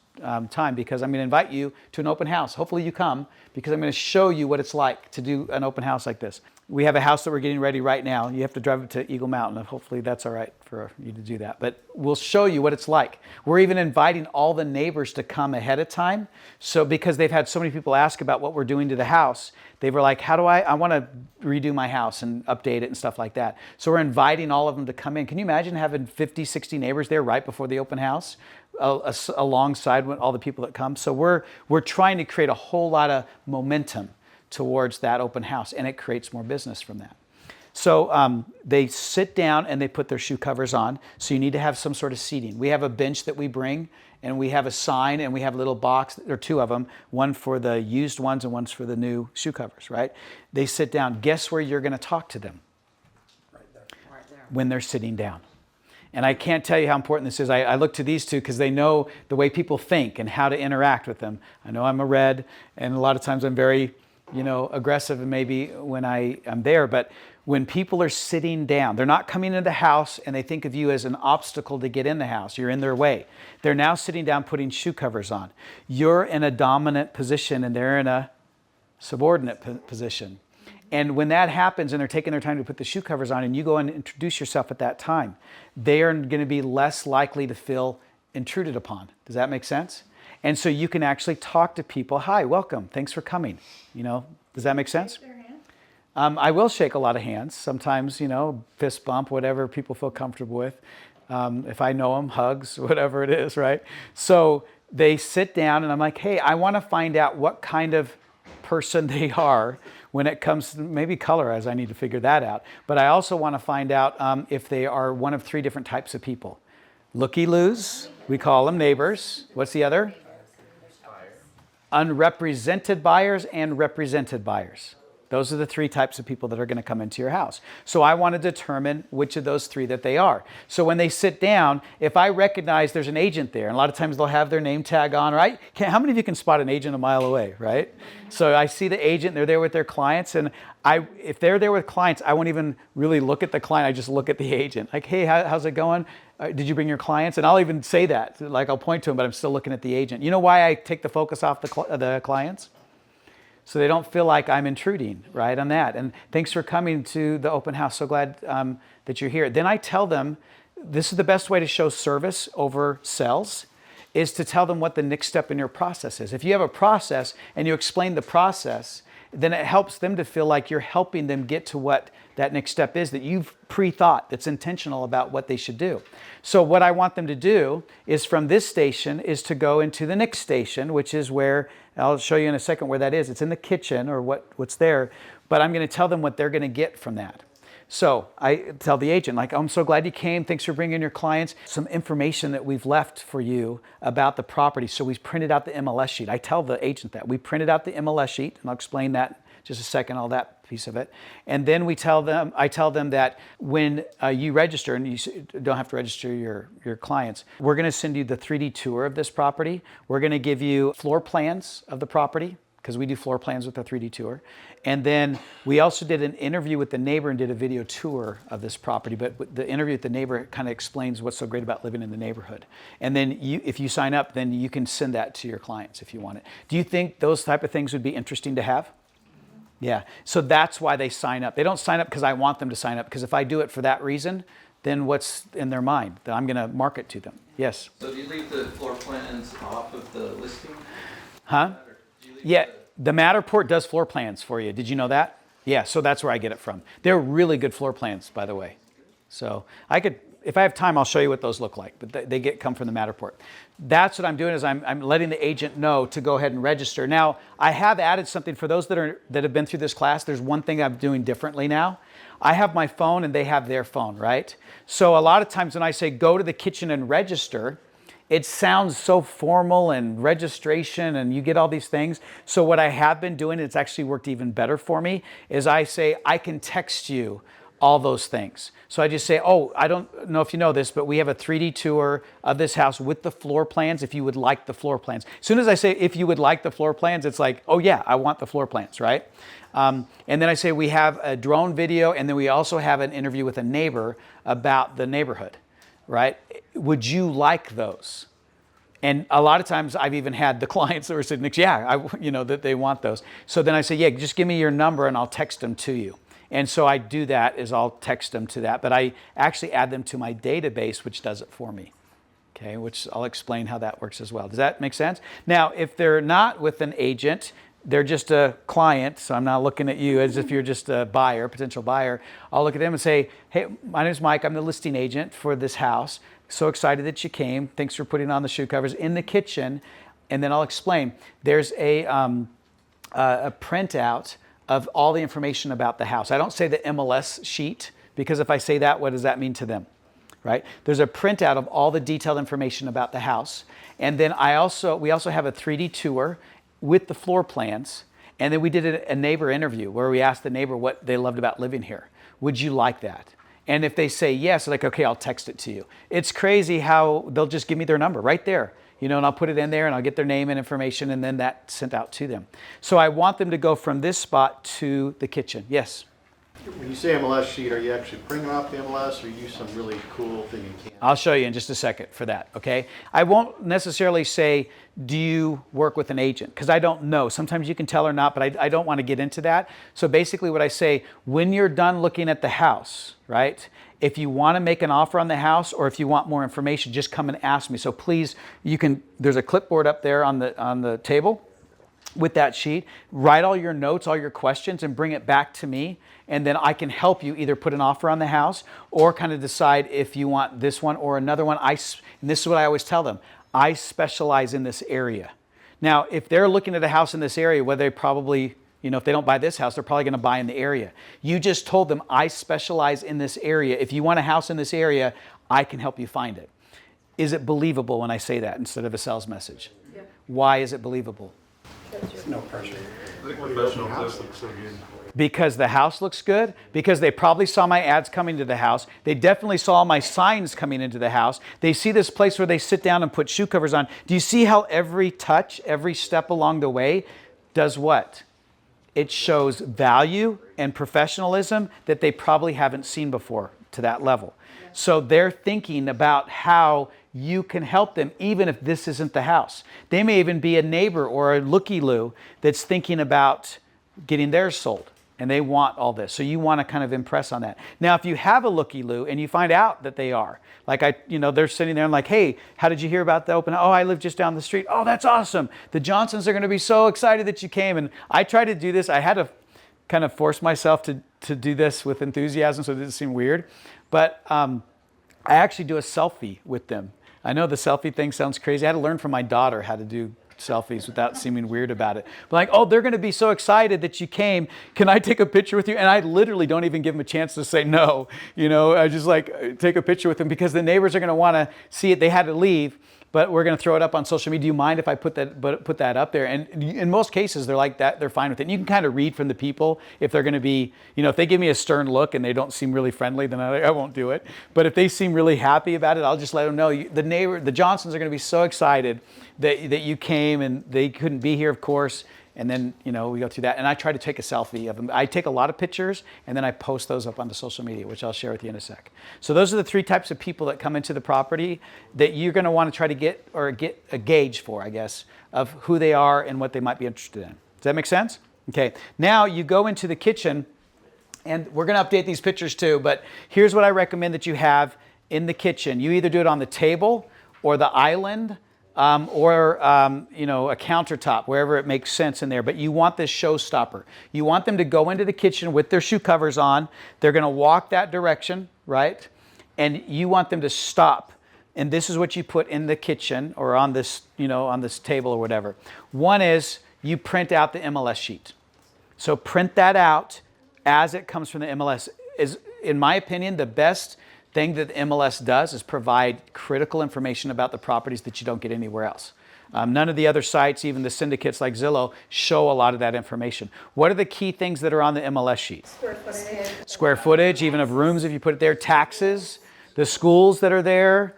time because I'm going to invite you to an open house. Hopefully you come because I'm going to show you what it's like to do an open house like this. We have a house that we're getting ready right now. You have to drive it to Eagle Mountain. Hopefully that's all right for you to do that. But we'll show you what it's like. We're even inviting all the neighbors to come ahead of time. So because they've had so many people ask about what we're doing to the house, they were like, I want to redo my house and update it and stuff like that. So we're inviting all of them to come in. Can you imagine having 50, 60 neighbors there right before the open house alongside all the people that come? So we're trying to create a whole lot of momentum towards that open house, and it creates more business from that. So they sit down and they put their shoe covers on. So you need to have some sort of seating. We have a bench that we bring, and we have a sign, and we have a little box. There are two of them, one for the used ones and one's for the new shoe covers, right? They sit down. Guess where you're going to talk to them? Right there. When they're sitting down. And I can't tell you how important this is. I look to these two because they know the way people think and how to interact with them. I know I'm a red, and a lot of times I'm very aggressive and maybe when I'm there, but when people are sitting down, they're not coming into the house and they think of you as an obstacle to get in the house. You're in their way. They're now sitting down putting shoe covers on. You're in a dominant position and they're in a subordinate position. And when that happens and they're taking their time to put the shoe covers on and you go and introduce yourself at that time, they are going to be less likely to feel intruded upon. Does that make sense? And so you can actually talk to people. Hi, welcome. Thanks for coming. You know, does that make sense? I will shake a lot of hands. Sometimes, you know, fist bump, whatever people feel comfortable with. If I know them, hugs, whatever it is, right? So they sit down and I'm like, hey, I want to find out what kind of person they are when it comes to maybe color, as I need to figure that out. But I also want to find out if they are one of three different types of people. Looky-loos, we call them neighbors. What's the other? Unrepresented buyers and represented buyers. Those are the three types of people that are going to come into your house. So I want to determine which of those three that they are. So when they sit down, if I recognize there's an agent there, and a lot of times they'll have their name tag on, right? How many of you can spot an agent a mile away, right? So I see the agent, they're there with their clients, and if they're there with clients, I won't even really look at the client, I just look at the agent. Like, hey, how's it going? Did you bring your clients? And I'll even say that, like I'll point to them, but I'm still looking at the agent. You know why I take the focus off the clients? So they don't feel like I'm intruding, right, on that. And thanks for coming to the open house. So glad that you're here. Then I tell them, this is the best way to show service over sales, is to tell them what the next step in your process is. If you have a process and you explain the process, then it helps them to feel like you're helping them get to what that next step is that you've pre-thought, that's intentional about what they should do. So what I want them to do is from this station is to go into the next station, which is where, I'll show you in a second where that is. It's in the kitchen or what's there, but I'm going to tell them what they're going to get from that. So I tell the agent, like, oh, I'm so glad you came. Thanks for bringing your clients. Some information that we've left for you about the property. So we printed out the MLS sheet. I tell the agent that. We printed out the MLS sheet, and I'll explain that in just a second, all that piece of it. And then I tell them that when you register, and you don't have to register your clients, we're going to send you the 3D tour of this property. We're going to give you floor plans of the property, because we do floor plans with the 3D tour. And then we also did an interview with the neighbor and did a video tour of this property. But the interview with the neighbor kind of explains what's so great about living in the neighborhood. And then if you sign up, then you can send that to your clients if you want it. Do you think those type of things would be interesting to have? Yeah, so that's why they sign up. They don't sign up because I want them to sign up, because if I do it for that reason, then what's in their mind? That I'm going to market to them. Yes? So do you leave the floor plans off of the listing? Huh? Yeah, the Matterport does floor plans for you. Did you know that? Yeah, so that's where I get it from. They're really good floor plans, by the way. So I could, if I have time, I'll show you what those look like, but they come from the Matterport. That's what I'm doing, is I'm letting the agent know to go ahead and register. Now, I have added something for those that have been through this class. There's one thing I'm doing differently now. I have my phone and they have their phone, right? So a lot of times when I say go to the kitchen and register, it sounds so formal and registration and you get all these things. So what I have been doing, it's actually worked even better for me, is I say I can text you all those things. So I just say, oh, I don't know if you know this, but we have a 3D tour of this house with the floor plans if you would like the floor plans. As soon as I say if you would like the floor plans, it's like, oh yeah, I want the floor plans, right? And then I say we have a drone video, and then we also have an interview with a neighbor about the neighborhood, right? Would you like those? And a lot of times I've even had the clients that were saying, yeah, that they want those. So then I say, yeah, just give me your number and I'll text them to you. And so I do that, is I'll text them to that, but I actually add them to my database, which does it for me. Okay, which I'll explain how that works as well. Does that make sense? Now, if they're not with an agent, they're just a client, so I'm not looking at you as if you're just a buyer, potential buyer. I'll look at them and say, hey, my name is Mike. I'm the listing agent for this house. So excited that you came. Thanks for putting on the shoe covers in the kitchen. And then I'll explain. There's a printout of all the information about the house. I don't say the MLS sheet, because if I say that, what does that mean to them? Right? There's a printout of all the detailed information about the house. And then we also have a 3D tour with the floor plans. And then we did a neighbor interview where we asked the neighbor what they loved about living here. Would you like that? And if they say yes, like, okay, I'll text it to you. It's crazy how they'll just give me their number right there, and I'll put it in there and I'll get their name and information, and then that's sent out to them. So I want them to go from this spot to the kitchen. Yes? When you say MLS sheet, are you actually printing off the MLS or you use some really cool thing you can? I'll show you in just a second for that, okay? I won't necessarily say, do you work with an agent? Because I don't know. Sometimes you can tell or not, but I don't want to get into that. So basically what I say, when you're done looking at the house, right? If you want to make an offer on the house or if you want more information, just come and ask me. So please, there's a clipboard up there on the table with that sheet. Write all your notes, all your questions, and bring it back to me. And then I can help you either put an offer on the house or kind of decide if you want this one or another one. And this is what I always tell them. I specialize in this area. Now, if they're looking at a house in this area, where they probably, if they don't buy this house, they're probably going to buy in the area. You just told them, I specialize in this area. If you want a house in this area, I can help you find it. Is it believable when I say that instead of a sales message? Yeah. Why is it believable? No pressure. Professional house looks so good. Because the house looks good, because they probably saw my ads coming to the house. They definitely saw my signs coming into the house. They see this place where they sit down and put shoe covers on. Do you see how every touch, every step along the way does what? It shows value and professionalism that they probably haven't seen before to that level. So they're thinking about how you can help them, even if this isn't the house. They may even be a neighbor or a looky-loo that's thinking about getting theirs sold, and they want all this. So you want to kind of impress on that. Now, if you have a looky-loo and you find out that they are, like they're sitting there and like, hey, how did you hear about the open? Oh, I live just down the street. Oh, that's awesome. The Johnsons are going to be so excited that you came. And I tried to do this. I had to kind of force myself to do this with enthusiasm so it didn't seem weird. But I actually do a selfie with them. I know the selfie thing sounds crazy. I had to learn from my daughter how to do selfies without seeming weird about it. But like, oh, they're going to be so excited that you came. Can I take a picture with you? And I literally don't even give them a chance to say no. I just like take a picture with them because the neighbors are going to want to see it. They had to leave, but we're going to throw it up on social media. Do you mind if I put that up there? And in most cases, they're like that. They're fine with it. And you can kind of read from the people if they're going to be, if they give me a stern look and they don't seem really friendly, then I won't do it. But if they seem really happy about it, I'll just let them know. The Johnsons are going to be so excited that you came, and they couldn't be here, of course. And then, we go through that. And I try to take a selfie of them. I take a lot of pictures, and then I post those up onto social media, which I'll share with you in a sec. So those are the three types of people that come into the property that you're going to want to try to get a gauge for, I guess, of who they are and what they might be interested in. Does that make sense? Okay. Now you go into the kitchen, and we're going to update these pictures too, but here's what I recommend that you have in the kitchen. You either do it on the table or the island, or a countertop, wherever it makes sense in there. But you want this showstopper. You want them to go into the kitchen with their shoe covers on. They're going to walk that direction, right? And you want them to stop. And this is what you put in the kitchen or on this, on this table or whatever. One is you print out the MLS sheet. So print that out as it comes from the MLS. Is, in my opinion, the best thing that the MLS does is provide critical information about the properties that you don't get anywhere else. None of the other sites, even the syndicates like Zillow, show a lot of that information. What are the key things that are on the MLS sheet? Square footage, even of rooms if you put it there. Taxes, the schools that are there.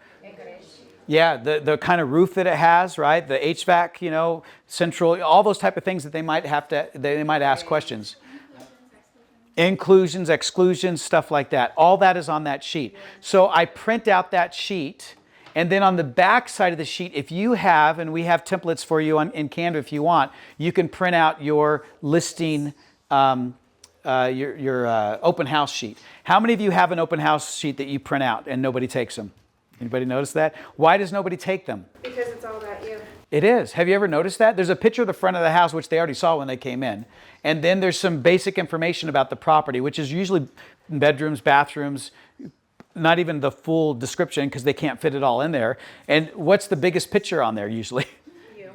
Yeah, the kind of roof that it has, right? The HVAC, central, all those type of things that they might ask questions. Inclusions, exclusions, stuff like that. All that is on that sheet. So I print out that sheet, and then on the back side of the sheet, if you have, and we have templates for you in Canva if you want, you can print out your listing, your open house sheet. How many of you have an open house sheet that you print out and nobody takes them? Anybody notice that? Why does nobody take them? Because it's all about you. It is. Have you ever noticed that? There's a picture of the front of the house, which they already saw when they came in. And then there's some basic information about the property, which is usually bedrooms, bathrooms, not even the full description because they can't fit it all in there. And what's the biggest picture on there usually?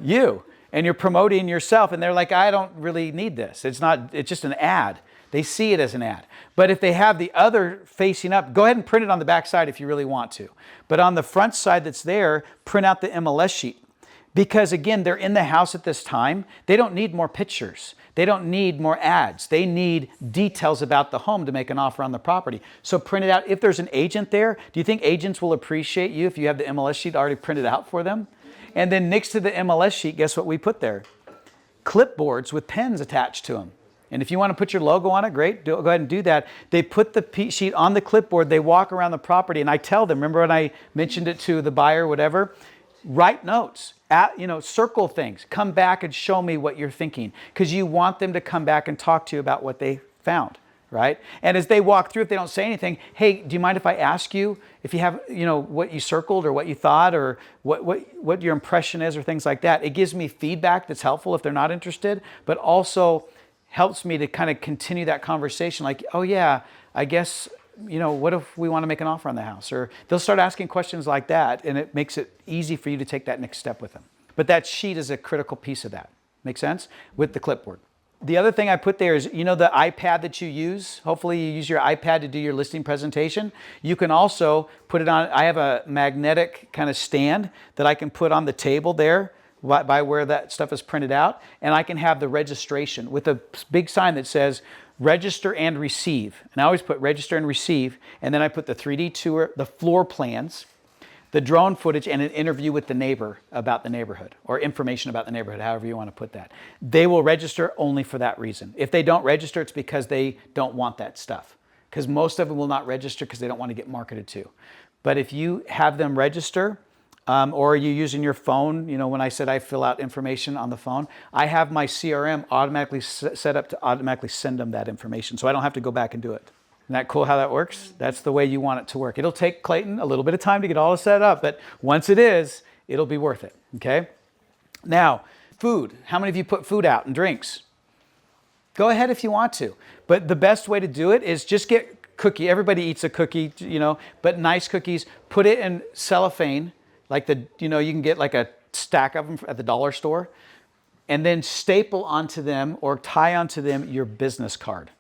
You. And you're promoting yourself, and they're like, I don't really need this. It's just an ad. They see it as an ad. But if they have the other facing up, go ahead and print it on the back side if you really want to. But on the front side that's there, print out the MLS sheet. Because again, they're in the house at this time. They don't need more pictures. They don't need more ads. They need details about the home to make an offer on the property. So print it out. If there's an agent there, do you think agents will appreciate you if you have the MLS sheet already printed out for them? And then next to the MLS sheet, guess what we put there? Clipboards with pens attached to them. And if you want to put your logo on it, great, go ahead and do that. They put the sheet on the clipboard, they walk around the property, and I tell them, remember when I mentioned it to the buyer, whatever, write notes, circle things, come back and show me what you're thinking, because you want them to come back and talk to you about what they found. Right? And as they walk through, if they don't say anything, hey, do you mind if I ask you if you have, what you circled or what you thought or what your impression is or things like that? It gives me feedback that's helpful if they're not interested, but also helps me to kind of continue that conversation like, oh yeah, I guess, what if we want to make an offer on the house? Or they'll start asking questions like that, and it makes it easy for you to take that next step with them. But that sheet is a critical piece of that. Make sense? With the clipboard. The other thing I put there is, the iPad that you use. Hopefully you use your iPad to do your listing presentation. You can also put it on, I have a magnetic kind of stand that I can put on the table there by where that stuff is printed out. And I can have the registration with a big sign that says, register and receive. And I always put register and receive. And then I put the 3D tour, the floor plans, the drone footage, and an interview with the neighbor about the neighborhood, or information about the neighborhood, however you want to put that. They will register only for that reason. If they don't register, it's because they don't want that stuff. Because most of them will not register because they don't want to get marketed to. But if you have them register, or you using your phone, when I said I fill out information on the phone, I have my CRM automatically set up to automatically send them that information, so I don't have to go back and do it. Isn't that cool how that works? That's the way you want it to work. It'll take Clayton a little bit of time to get all set up, but once it is, it'll be worth it, okay? Now, food. How many of you put food out and drinks? Go ahead if you want to, but the best way to do it is just get cookie. Everybody eats a cookie, but nice cookies. Put it in cellophane, like you can get like a stack of them at the dollar store, and then staple onto them or tie onto them your business card.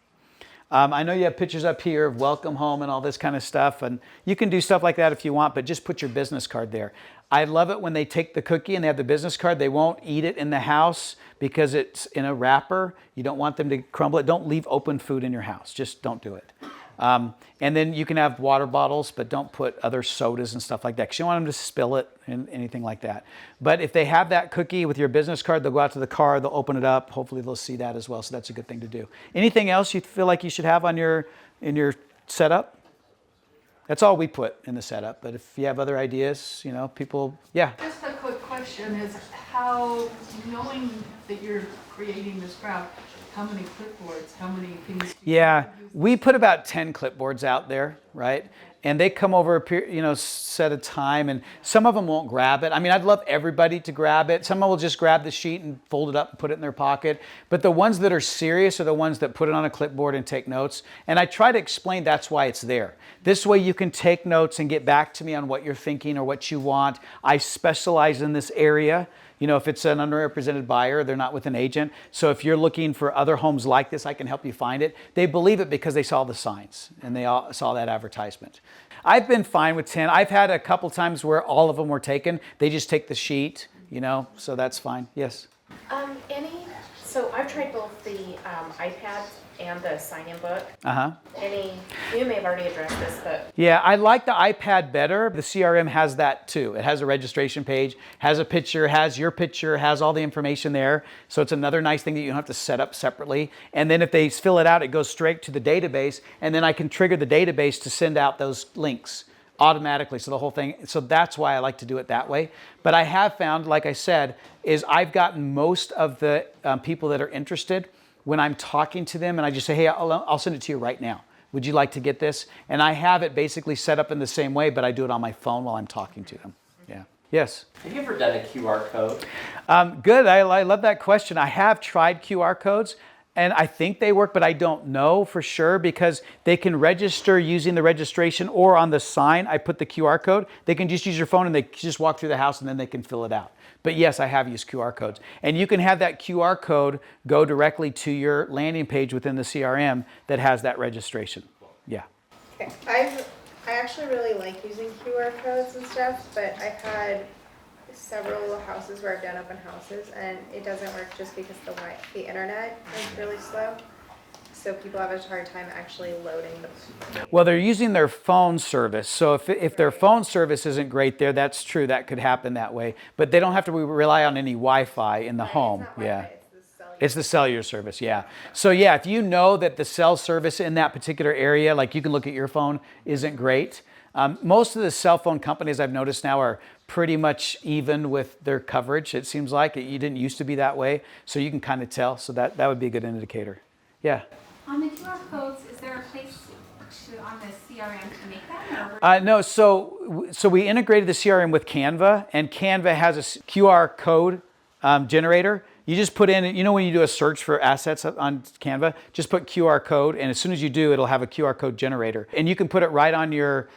I know you have pictures up here of welcome home and all this kind of stuff, and you can do stuff like that if you want, but just put your business card there. I love it when they take the cookie and they have the business card. They won't eat it in the house because it's in a wrapper. You don't want them to crumble it. Don't leave open food in your house. Just don't do it. And then you can have water bottles, but don't put other sodas and stuff like that because you don't want them to spill it and anything like that. But if they have that cookie with your business card, they'll go out to the car, they'll open it up. Hopefully they'll see that as well. So that's a good thing to do. Anything else you feel like you should have on in your setup? That's all we put in the setup. But if you have other ideas, people, yeah. Just a quick question is how, knowing that you're creating this crowd, how many clipboards, how many things? Yeah, we put about 10 clipboards out there, right? And they come over a set of time, and some of them won't grab it. I mean, I'd love everybody to grab it. Some will just grab the sheet and fold it up and put it in their pocket. But the ones that are serious are the ones that put it on a clipboard and take notes. And I try to explain that's why it's there. This way you can take notes and get back to me on what you're thinking or what you want. I specialize in this area. If it's an underrepresented buyer, they're not with an agent. So if you're looking for other homes like this, I can help you find it. They believe it because they saw the signs and they all saw that advertisement. I've been fine with 10. I've had a couple times where all of them were taken. They just take the sheet, so that's fine. Yes? So I've tried both the iPads and the sign-in book. You may have already addressed this, but. Yeah, I like the iPad better. The CRM has that too. It has a registration page, has a picture, has your picture, has all the information there. So it's another nice thing that you don't have to set up separately. And then if they fill it out, it goes straight to the database. And then I can trigger the database to send out those links automatically. So the whole thing, so that's why I like to do it that way. But I have found, like I said, is I've gotten most of the people that are interested when I'm talking to them and I just say, hey, I'll send it to you right now. Would you like to get this? And I have it basically set up in the same way, but I do it on my phone while I'm talking to them. Yeah. Yes? Have you ever done a QR code? Good. I love that question. I have tried QR codes. And I think they work, but I don't know for sure because they can register using the registration or on the sign, I put the QR code. They can just use your phone and they just walk through the house and then they can fill it out. But yes, I have used QR codes. And you can have that QR code go directly to your landing page within the CRM that has that registration. Yeah. Okay. I actually really like using QR codes and stuff, but I've had several houses where I've done open houses and it doesn't work just because the internet is really slow. So people have a hard time actually loading the. Well, they're using their phone service. So if their phone service isn't great there, that's true. That could happen that way. But they don't have to rely on any Wi-Fi in the home. It's not Wi-Fi, Yeah. It's the cellular service, yeah. So yeah, if you know that the cell service in that particular area, like you can look at your phone, isn't great. Most of the cell phone companies I've noticed now are pretty much even with their coverage. It seems like you didn't used to be that way, so you can kind of tell. So that would be a good indicator. Yeah. On the QR codes, is there a place on the CRM to make that? No, so we integrated the CRM with Canva, and Canva has a QR code generator. You just put in, when you do a search for assets on Canva, just put QR code, and as soon as you do, it'll have a QR code generator. And you can put it right on your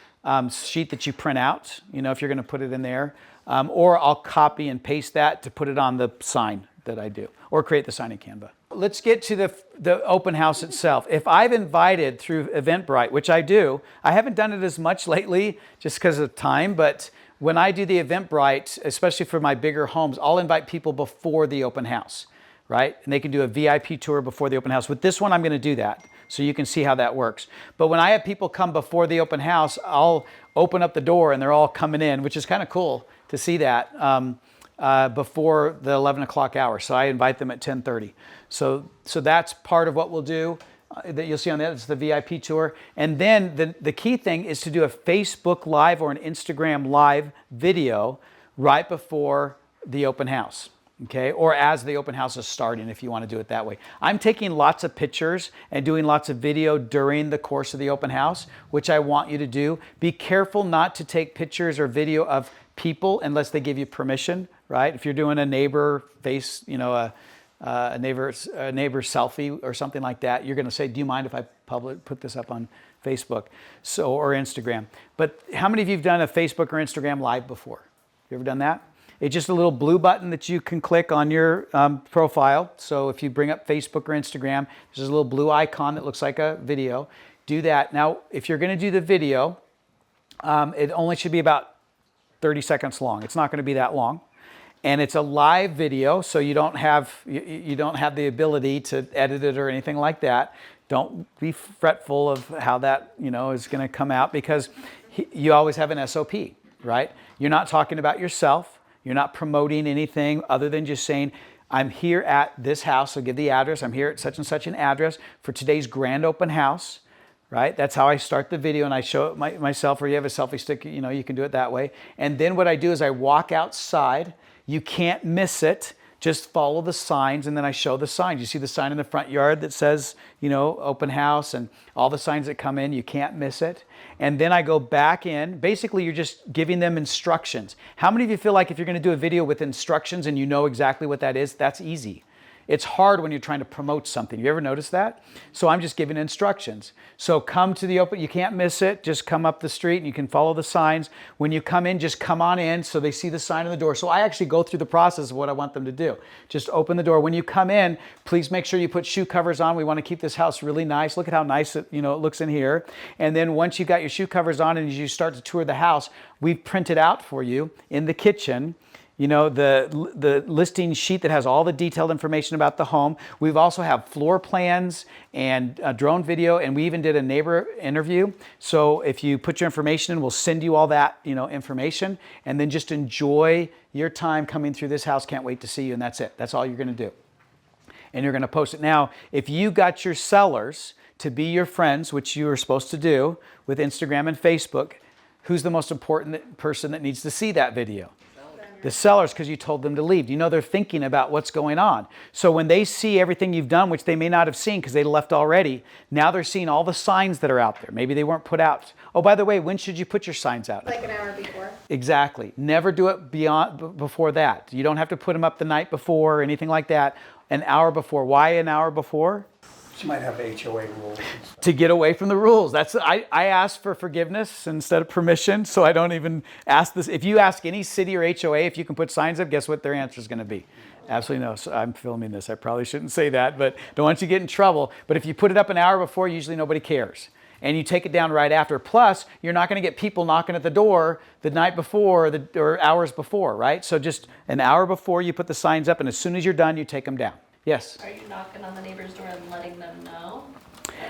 sheet that you print out, if you're going to put it in there. Or I'll copy and paste that to put it on the sign that I do, or create the sign in Canva. Let's get to the open house itself. If I've invited through Eventbrite, which I do, I haven't done it as much lately just because of time, but when I do the Eventbrite, especially for my bigger homes, I'll invite people before the open house, right? And they can do a VIP tour before the open house. With this one, I'm going to do that, so you can see how that works. But when I have people come before the open house, I'll open up the door and they're all coming in, which is kind of cool to see that before the 11 o'clock hour. So I invite them at 10:30. So that's part of what we'll do. That you'll see on that, it's the VIP tour. And then the key thing is to do a Facebook Live or an Instagram Live video right before the open house, okay? Or as the open house is starting, if you want to do it that way. I'm taking lots of pictures and doing lots of video during the course of the open house, which I want you to do. Be careful not to take pictures or video of people unless they give you permission, right? If you're doing a neighbor face, a neighbor selfie or something like that, you're going to say, do you mind if I put this up on Facebook or Instagram? But how many of you have done a Facebook or Instagram Live before? You ever done that? It's just a little blue button that you can click on your profile. So if you bring up Facebook or Instagram, there's a little blue icon that looks like a video. Do that. Now, if you're going to do the video, it only should be about 30 seconds long. It's not going to be that long. And it's a live video, so you don't have the ability to edit it or anything like that. Don't be fretful of how that is going to come out, because you always have an SOP, right? You're not talking about yourself. You're not promoting anything other than just saying, I'm here at this house. So give the address. I'm here at such and such an address for today's grand open house. Right? That's how I start the video, and I show it myself, or you have a selfie stick, you can do it that way. And then what I do is I walk outside. You can't miss it. Just follow the signs, and then I show the signs. You see the sign in the front yard that says, open house, and all the signs that come in, you can't miss it. And then I go back in. Basically, you're just giving them instructions. How many of you feel like if you're going to do a video with instructions and you know exactly what that is, that's easy? It's hard when you're trying to promote something. You ever notice that? So I'm just giving instructions. So come to the open, you can't miss it. Just come up the street and you can follow the signs. When you come in, just come on in so they see the sign on the door. So I actually go through the process of what I want them to do. Just open the door. When you come in, please make sure you put shoe covers on. We want to keep this house really nice. Look at how nice it looks in here. And then once you've got your shoe covers on and as you start to tour the house, we've printed out for you in the kitchen the listing sheet that has all the detailed information about the home. We've also have floor plans and a drone video, and we even did a neighbor interview. So if you put your information in, we'll send you all that information, and then just enjoy your time coming through this house. Can't wait to see you, and that's it. That's all you're going to do. And you're going to post it. Now, if you got your sellers to be your friends, which you are supposed to do with Instagram and Facebook, who's the most important person that needs to see that video? The sellers, because you told them to leave. They're thinking about what's going on. So when they see everything you've done, which they may not have seen because they left already, now they're seeing all the signs that are out there. Maybe they weren't put out. Oh, by the way, when should you put your signs out? Like an hour before. Exactly. Never do it before that. You don't have to put them up the night before or anything like that. An hour before. Why an hour before? She might have HOA rules. To get away from the rules. I ask for forgiveness instead of permission, so I don't even ask this. If you ask any city or HOA if you can put signs up, guess what their answer is going to be? Absolutely no. So I'm filming this. I probably shouldn't say that, but don't want you to get in trouble. But if you put it up an hour before, usually nobody cares. And you take it down right after. Plus, you're not going to get people knocking at the door the night before or hours before, right? So just an hour before you put the signs up, and as soon as you're done, you take them down. Yes? Are you knocking on the neighbor's door and letting them know?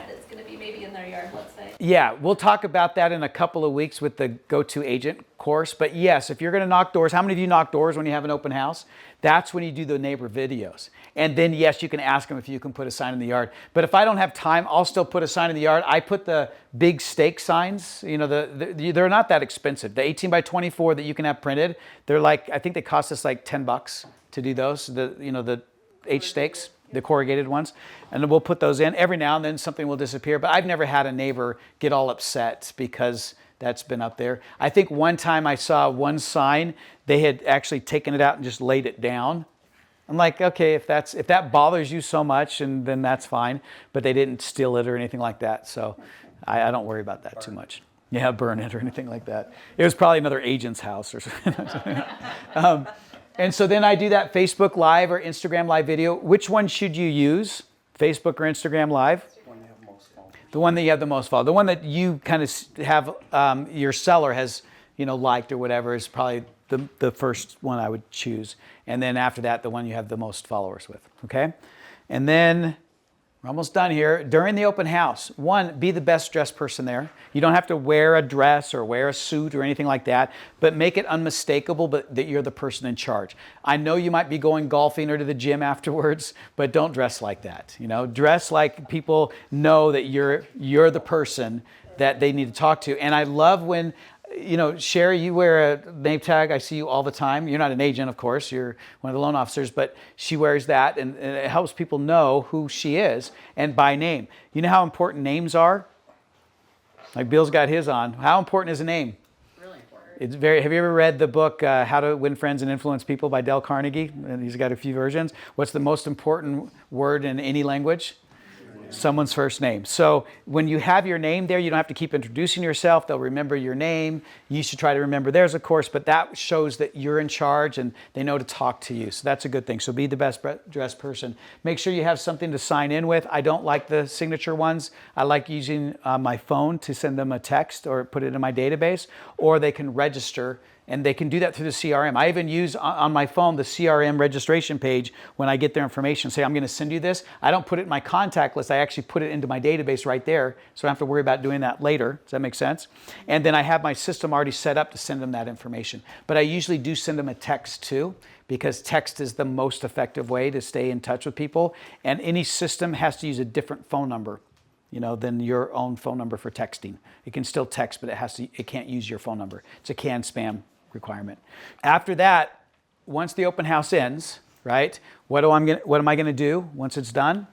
that's gonna be maybe in their yard, let's say. Yeah, we'll talk about that in a couple of weeks with the Go-To Agent course. But yes, if you're going to knock doors, how many of you knock doors when you have an open house? That's when you do the neighbor videos. And then, yes, you can ask them if you can put a sign in the yard. But if I don't have time, I'll still put a sign in the yard. I put the big stake signs, you know, they're not that expensive. The 18 by 24 that you can have printed, they're like, I think they cost us like $10 to do those, the H stakes, the corrugated ones. And then we'll put those in. Every now and then something will disappear, but I've never had a neighbor get all upset because that's been up there. I think one time I saw one sign, they had actually taken it out and just laid it down. I'm like, okay, if that bothers you so much, and then that's fine. But they didn't steal it or anything like that, so I don't worry about that too much. Yeah, burn it or anything like that. It was probably another agent's house or something. And so then I do that Facebook Live or Instagram Live video. Which one should you use? Facebook or Instagram Live? The one that you have the most followers. The one that you kind of have, your seller has, liked or whatever is probably the first one I would choose. And then after that, the one you have the most followers with, okay? And then we're almost done here. During the open house, one, be the best dressed person there. You don't have to wear a dress or wear a suit or anything like that, but make it unmistakable but that you're the person in charge. I know you might be going golfing or to the gym afterwards, but don't dress like that. Dress like people know that you're the person that they need to talk to. And I love when Sherry, you wear a name tag. I see you all the time. You're not an agent, of course. You're one of the loan officers, but she wears that, and it helps people know who she is and by name. You know how important names are? Like Bill's got his on. How important is a name? Really important. It's very. Have you ever read the book How to Win Friends and Influence People by Dale Carnegie? And he's got a few versions. What's the most important word in any language? Someone's first name. So when you have your name there, you don't have to keep introducing yourself. They'll remember your name. You should try to remember theirs, of course, but that shows that you're in charge and they know to talk to you. So that's a good thing. So be the best dressed person. Make sure you have something to sign in with. I don't like the signature ones. I like using my phone to send them a text or put it in my database, or they can register. And they can do that through the CRM. I even use on my phone the CRM registration page when I get their information. Say, I'm going to send you this. I don't put it in my contact list. I actually put it into my database right there, so I don't have to worry about doing that later. Does that make sense? And then I have my system already set up to send them that information. But I usually do send them a text too, because text is the most effective way to stay in touch with people. And any system has to use a different phone number, than your own phone number for texting. It can still text, but it can't use your phone number. It's a CAN spam requirement. After that, once the open house ends, right? What am I going to do once it's done?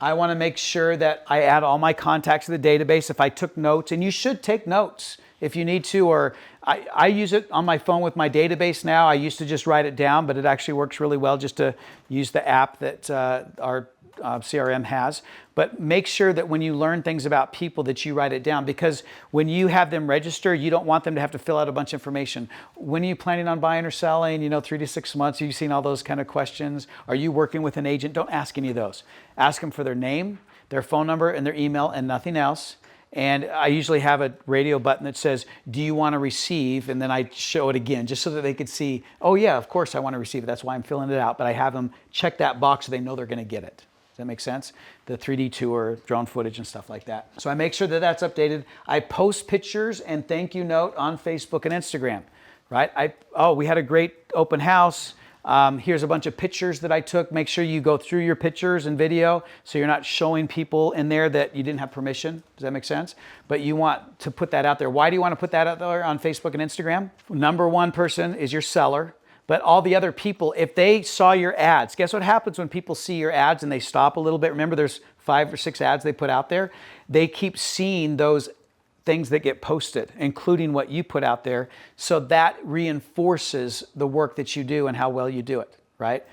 I want to make sure that I add all my contacts to the database. If I took notes, and you should take notes if you need to, or I use it on my phone with my database now. I used to just write it down, but it actually works really well just to use the app that our CRM has. But make sure that when you learn things about people that you write it down, because when you have them register, you don't want them to have to fill out a bunch of information. When are you planning on buying or selling? 3 to 6 months. You've seen all those kind of questions. Are you working with an agent? Don't ask any of those. Ask them for their name, their phone number, and their email, and nothing else. And I usually have a radio button that says, do you want to receive? And then I show it again just so that they could see, oh yeah, of course I want to receive it. That's why I'm filling it out. But I have them check that box so they know they're going to get it. Does that make sense? The 3D tour, drone footage and stuff like that. So I make sure that that's updated. I post pictures and thank you note on Facebook and Instagram, right? We had a great open house. Here's a bunch of pictures that I took. Make sure you go through your pictures and video so you're not showing people in there that you didn't have permission. Does that make sense? But you want to put that out there. Why do you want to put that out there on Facebook and Instagram? Number one person is your seller. But all the other people, if they saw your ads, guess what happens when people see your ads and they stop a little bit? Remember, there's 5 or 6 ads they put out there. They keep seeing those things that get posted, including what you put out there. So that reinforces the work that you do and how well you do it, right?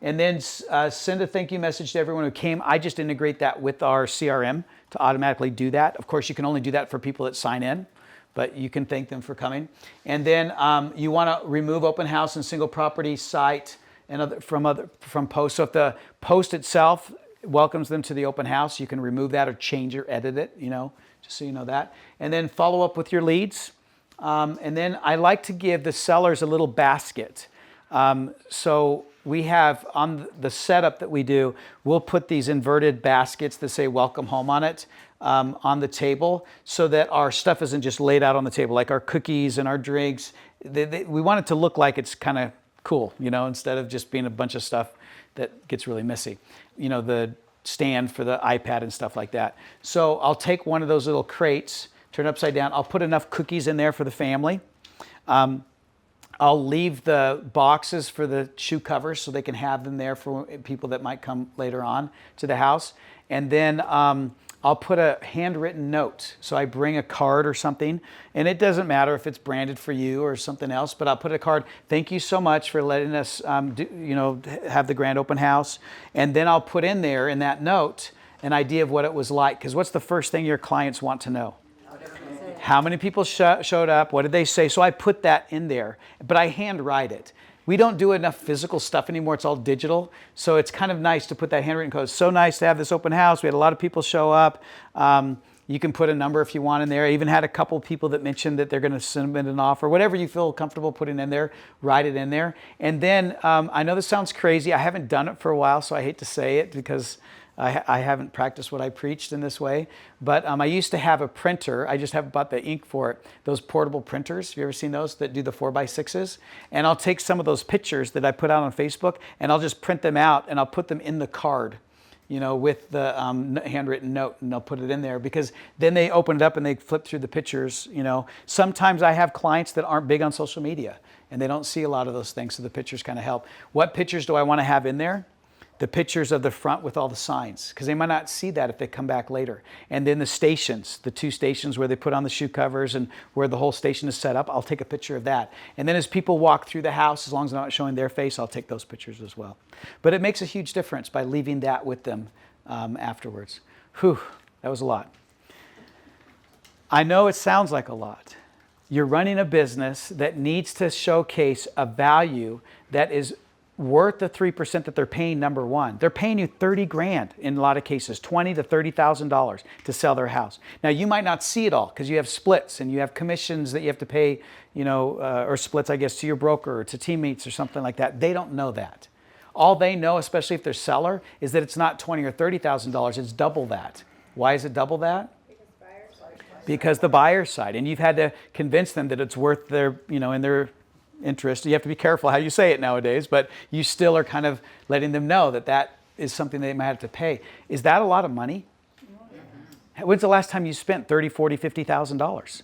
And then send a thank you message to everyone who came. I just integrate that with our CRM to automatically do that. Of course, you can only do that for people that sign in, but you can thank them for coming. And then you want to remove open house and single property site and from posts. So if the post itself welcomes them to the open house, you can remove that or change or edit it, just so you know that. And then follow up with your leads. And then I like to give the sellers a little basket. So we have on the setup that we do, we'll put these inverted baskets that say welcome home on it on the table so that our stuff isn't just laid out on the table, like our cookies and our drinks. We want it to look like it's kind of cool, you know, instead of just being a bunch of stuff that gets really messy. You know, the stand for the iPad and stuff like that. So I'll take one of those little crates, turn it upside down. I'll put enough cookies in there for the family. I'll leave the boxes for the shoe covers so they can have them there for people that might come later on to the house. And then I'll put a handwritten note. So I bring a card or something, and it doesn't matter if it's branded for you or something else, but I'll put a card. Thank you so much for letting us have the grand open house. And then I'll put in there in that note an idea of what it was like. Because what's the first thing your clients want to know? How many people showed up? What did they say? So I put that in there, but I handwrite it. We don't do enough physical stuff anymore. It's all digital. So it's kind of nice to put that handwritten code. It's so nice to have this open house. We had a lot of people show up. You can put a number if you want in there. I even had a couple people that mentioned that they're going to submit an offer. Whatever you feel comfortable putting in there, write it in there. And then I know this sounds crazy. I haven't done it for a while, so I hate to say it because I haven't practiced what I preached in this way. But I used to have a printer. I just haven't bought the ink for it. Those portable printers, have you ever seen those that do the 4x6s? And I'll take some of those pictures that I put out on Facebook and I'll just print them out and I'll put them in the card, you know, with the handwritten note, and I'll put it in there because then they open it up and they flip through the pictures, you know. Sometimes I have clients that aren't big on social media and they don't see a lot of those things, so the pictures kind of help. What pictures do I want to have in there? The pictures of the front with all the signs, because they might not see that if they come back later. And then the stations, the 2 stations where they put on the shoe covers and where the whole station is set up, I'll take a picture of that. And then as people walk through the house, as long as I'm not showing their face, I'll take those pictures as well. But it makes a huge difference by leaving that with them afterwards. Whew, that was a lot. I know it sounds like a lot. You're running a business that needs to showcase a value that is worth the 3% that they're paying. Number one, they're paying you 30 grand in a lot of cases, $20,000 to $30,000 to sell their house. Now you might not see it all because you have splits and you have commissions that you have to pay, you know, or splits, I guess, to your broker or to teammates or something like that. They don't know that. All they know, especially if they're seller, is that it's not $20,000 or $30,000. It's double that. Why is it double that? Because the buyer's side, and you've had to convince them that it's worth their, you know, in their interest. You have to be careful how you say it nowadays, but you still are kind of letting them know that that is something they might have to pay. Is that a lot of money? When's the last time you spent $30,000, $40,000, $50,000?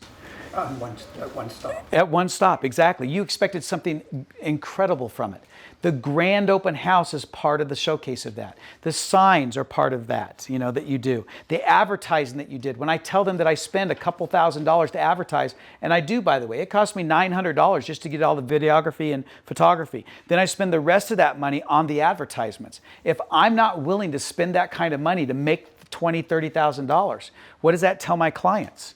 At one stop. At one stop, exactly. You expected something incredible from it. The grand open house is part of the showcase of that. The signs are part of that, you know, that you do. The advertising that you did. When I tell them that I spend a couple $1,000s to advertise, and I do, by the way, it cost me $900 just to get all the videography and photography. Then I spend the rest of that money on the advertisements. If I'm not willing to spend that kind of money to make $20,000, $30,000, what does that tell my clients?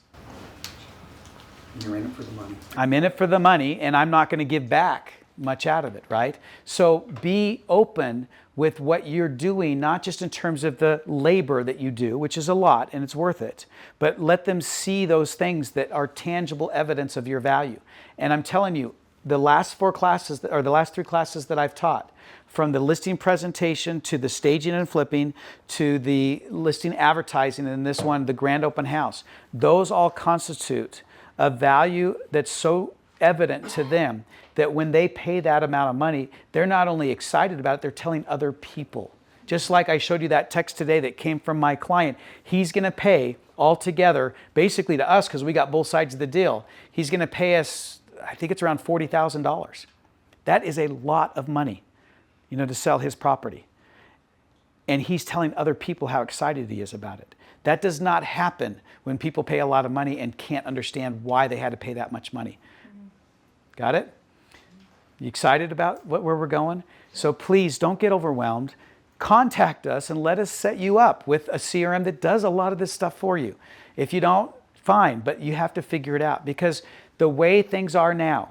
You're in it for the money. I'm in it for the money, and I'm not going to give back much out of it, right? So be open with what you're doing, not just in terms of the labor that you do, which is a lot and it's worth it, but let them see those things that are tangible evidence of your value. And I'm telling you, the last 4 classes, or the last 3 classes that I've taught, from the listing presentation to the staging and flipping to the listing advertising, and this one, the grand open house, those all constitute a value that's so evident to them that when they pay that amount of money, they're not only excited about it, they're telling other people. Just like I showed you that text today that came from my client, he's going to pay altogether, basically to us, because we got both sides of the deal, he's going to pay us, I think it's around $40,000. That is a lot of money, you know, to sell his property. And he's telling other people how excited he is about it. That does not happen when people pay a lot of money and can't understand why they had to pay that much money. Got it? You excited about where we're going? So please don't get overwhelmed. Contact us and let us set you up with a CRM that does a lot of this stuff for you. If you don't, fine, but you have to figure it out, because the way things are now,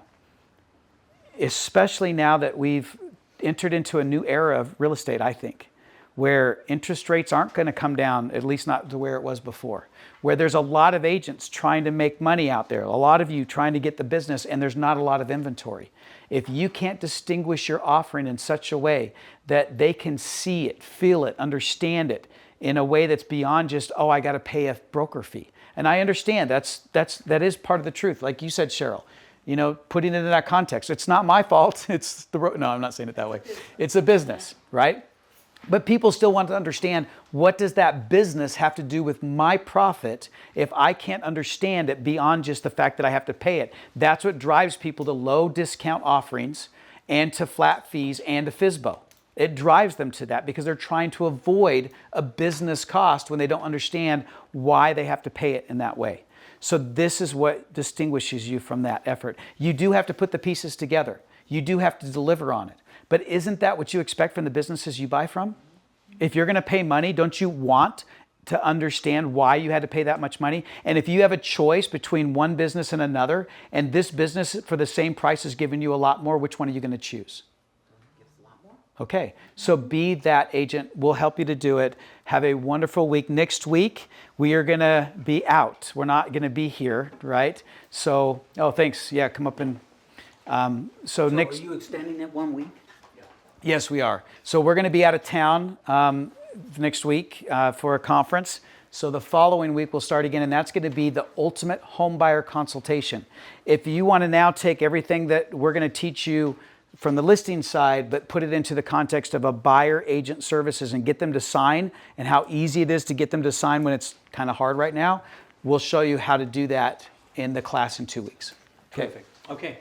especially now that we've entered into a new era of real estate, I think, where interest rates aren't going to come down, at least not to where it was before, where there's a lot of agents trying to make money out there, a lot of you trying to get the business, and there's not a lot of inventory. If you can't distinguish your offering in such a way that they can see it, feel it, understand it in a way that's beyond just, oh, I got to pay a broker fee. And I understand that is part of the truth. Like you said, Cheryl, you know, putting it in that context. It's not my fault. It's no, I'm not saying it that way. It's a business, right? But people still want to understand, what does that business have to do with my profit if I can't understand it beyond just the fact that I have to pay it? That's what drives people to low discount offerings and to flat fees and to FSBO. It drives them to that because they're trying to avoid a business cost when they don't understand why they have to pay it in that way. So this is what distinguishes you from that effort. You do have to put the pieces together. You do have to deliver on it. But isn't that what you expect from the businesses you buy from? If you're going to pay money, don't you want to understand why you had to pay that much money? And if you have a choice between one business and another, and this business for the same price is giving you a lot more, which one are you going to choose? Okay, so be that agent. We'll help you to do it. Have a wonderful week. Next week, we are going to be out. We're not going to be here, right? So, oh, thanks. Yeah, come up and... So next... Are you extending it 1 week? Yes, we are. So we're going to be out of town next week for a conference. So the following week we'll start again, and that's going to be the ultimate home buyer consultation. If you want to now take everything that we're going to teach you from the listing side, but put it into the context of a buyer agent services and get them to sign, and how easy it is to get them to sign when it's kind of hard right now, we'll show you how to do that in the class in 2 weeks. Okay. Perfect. Okay.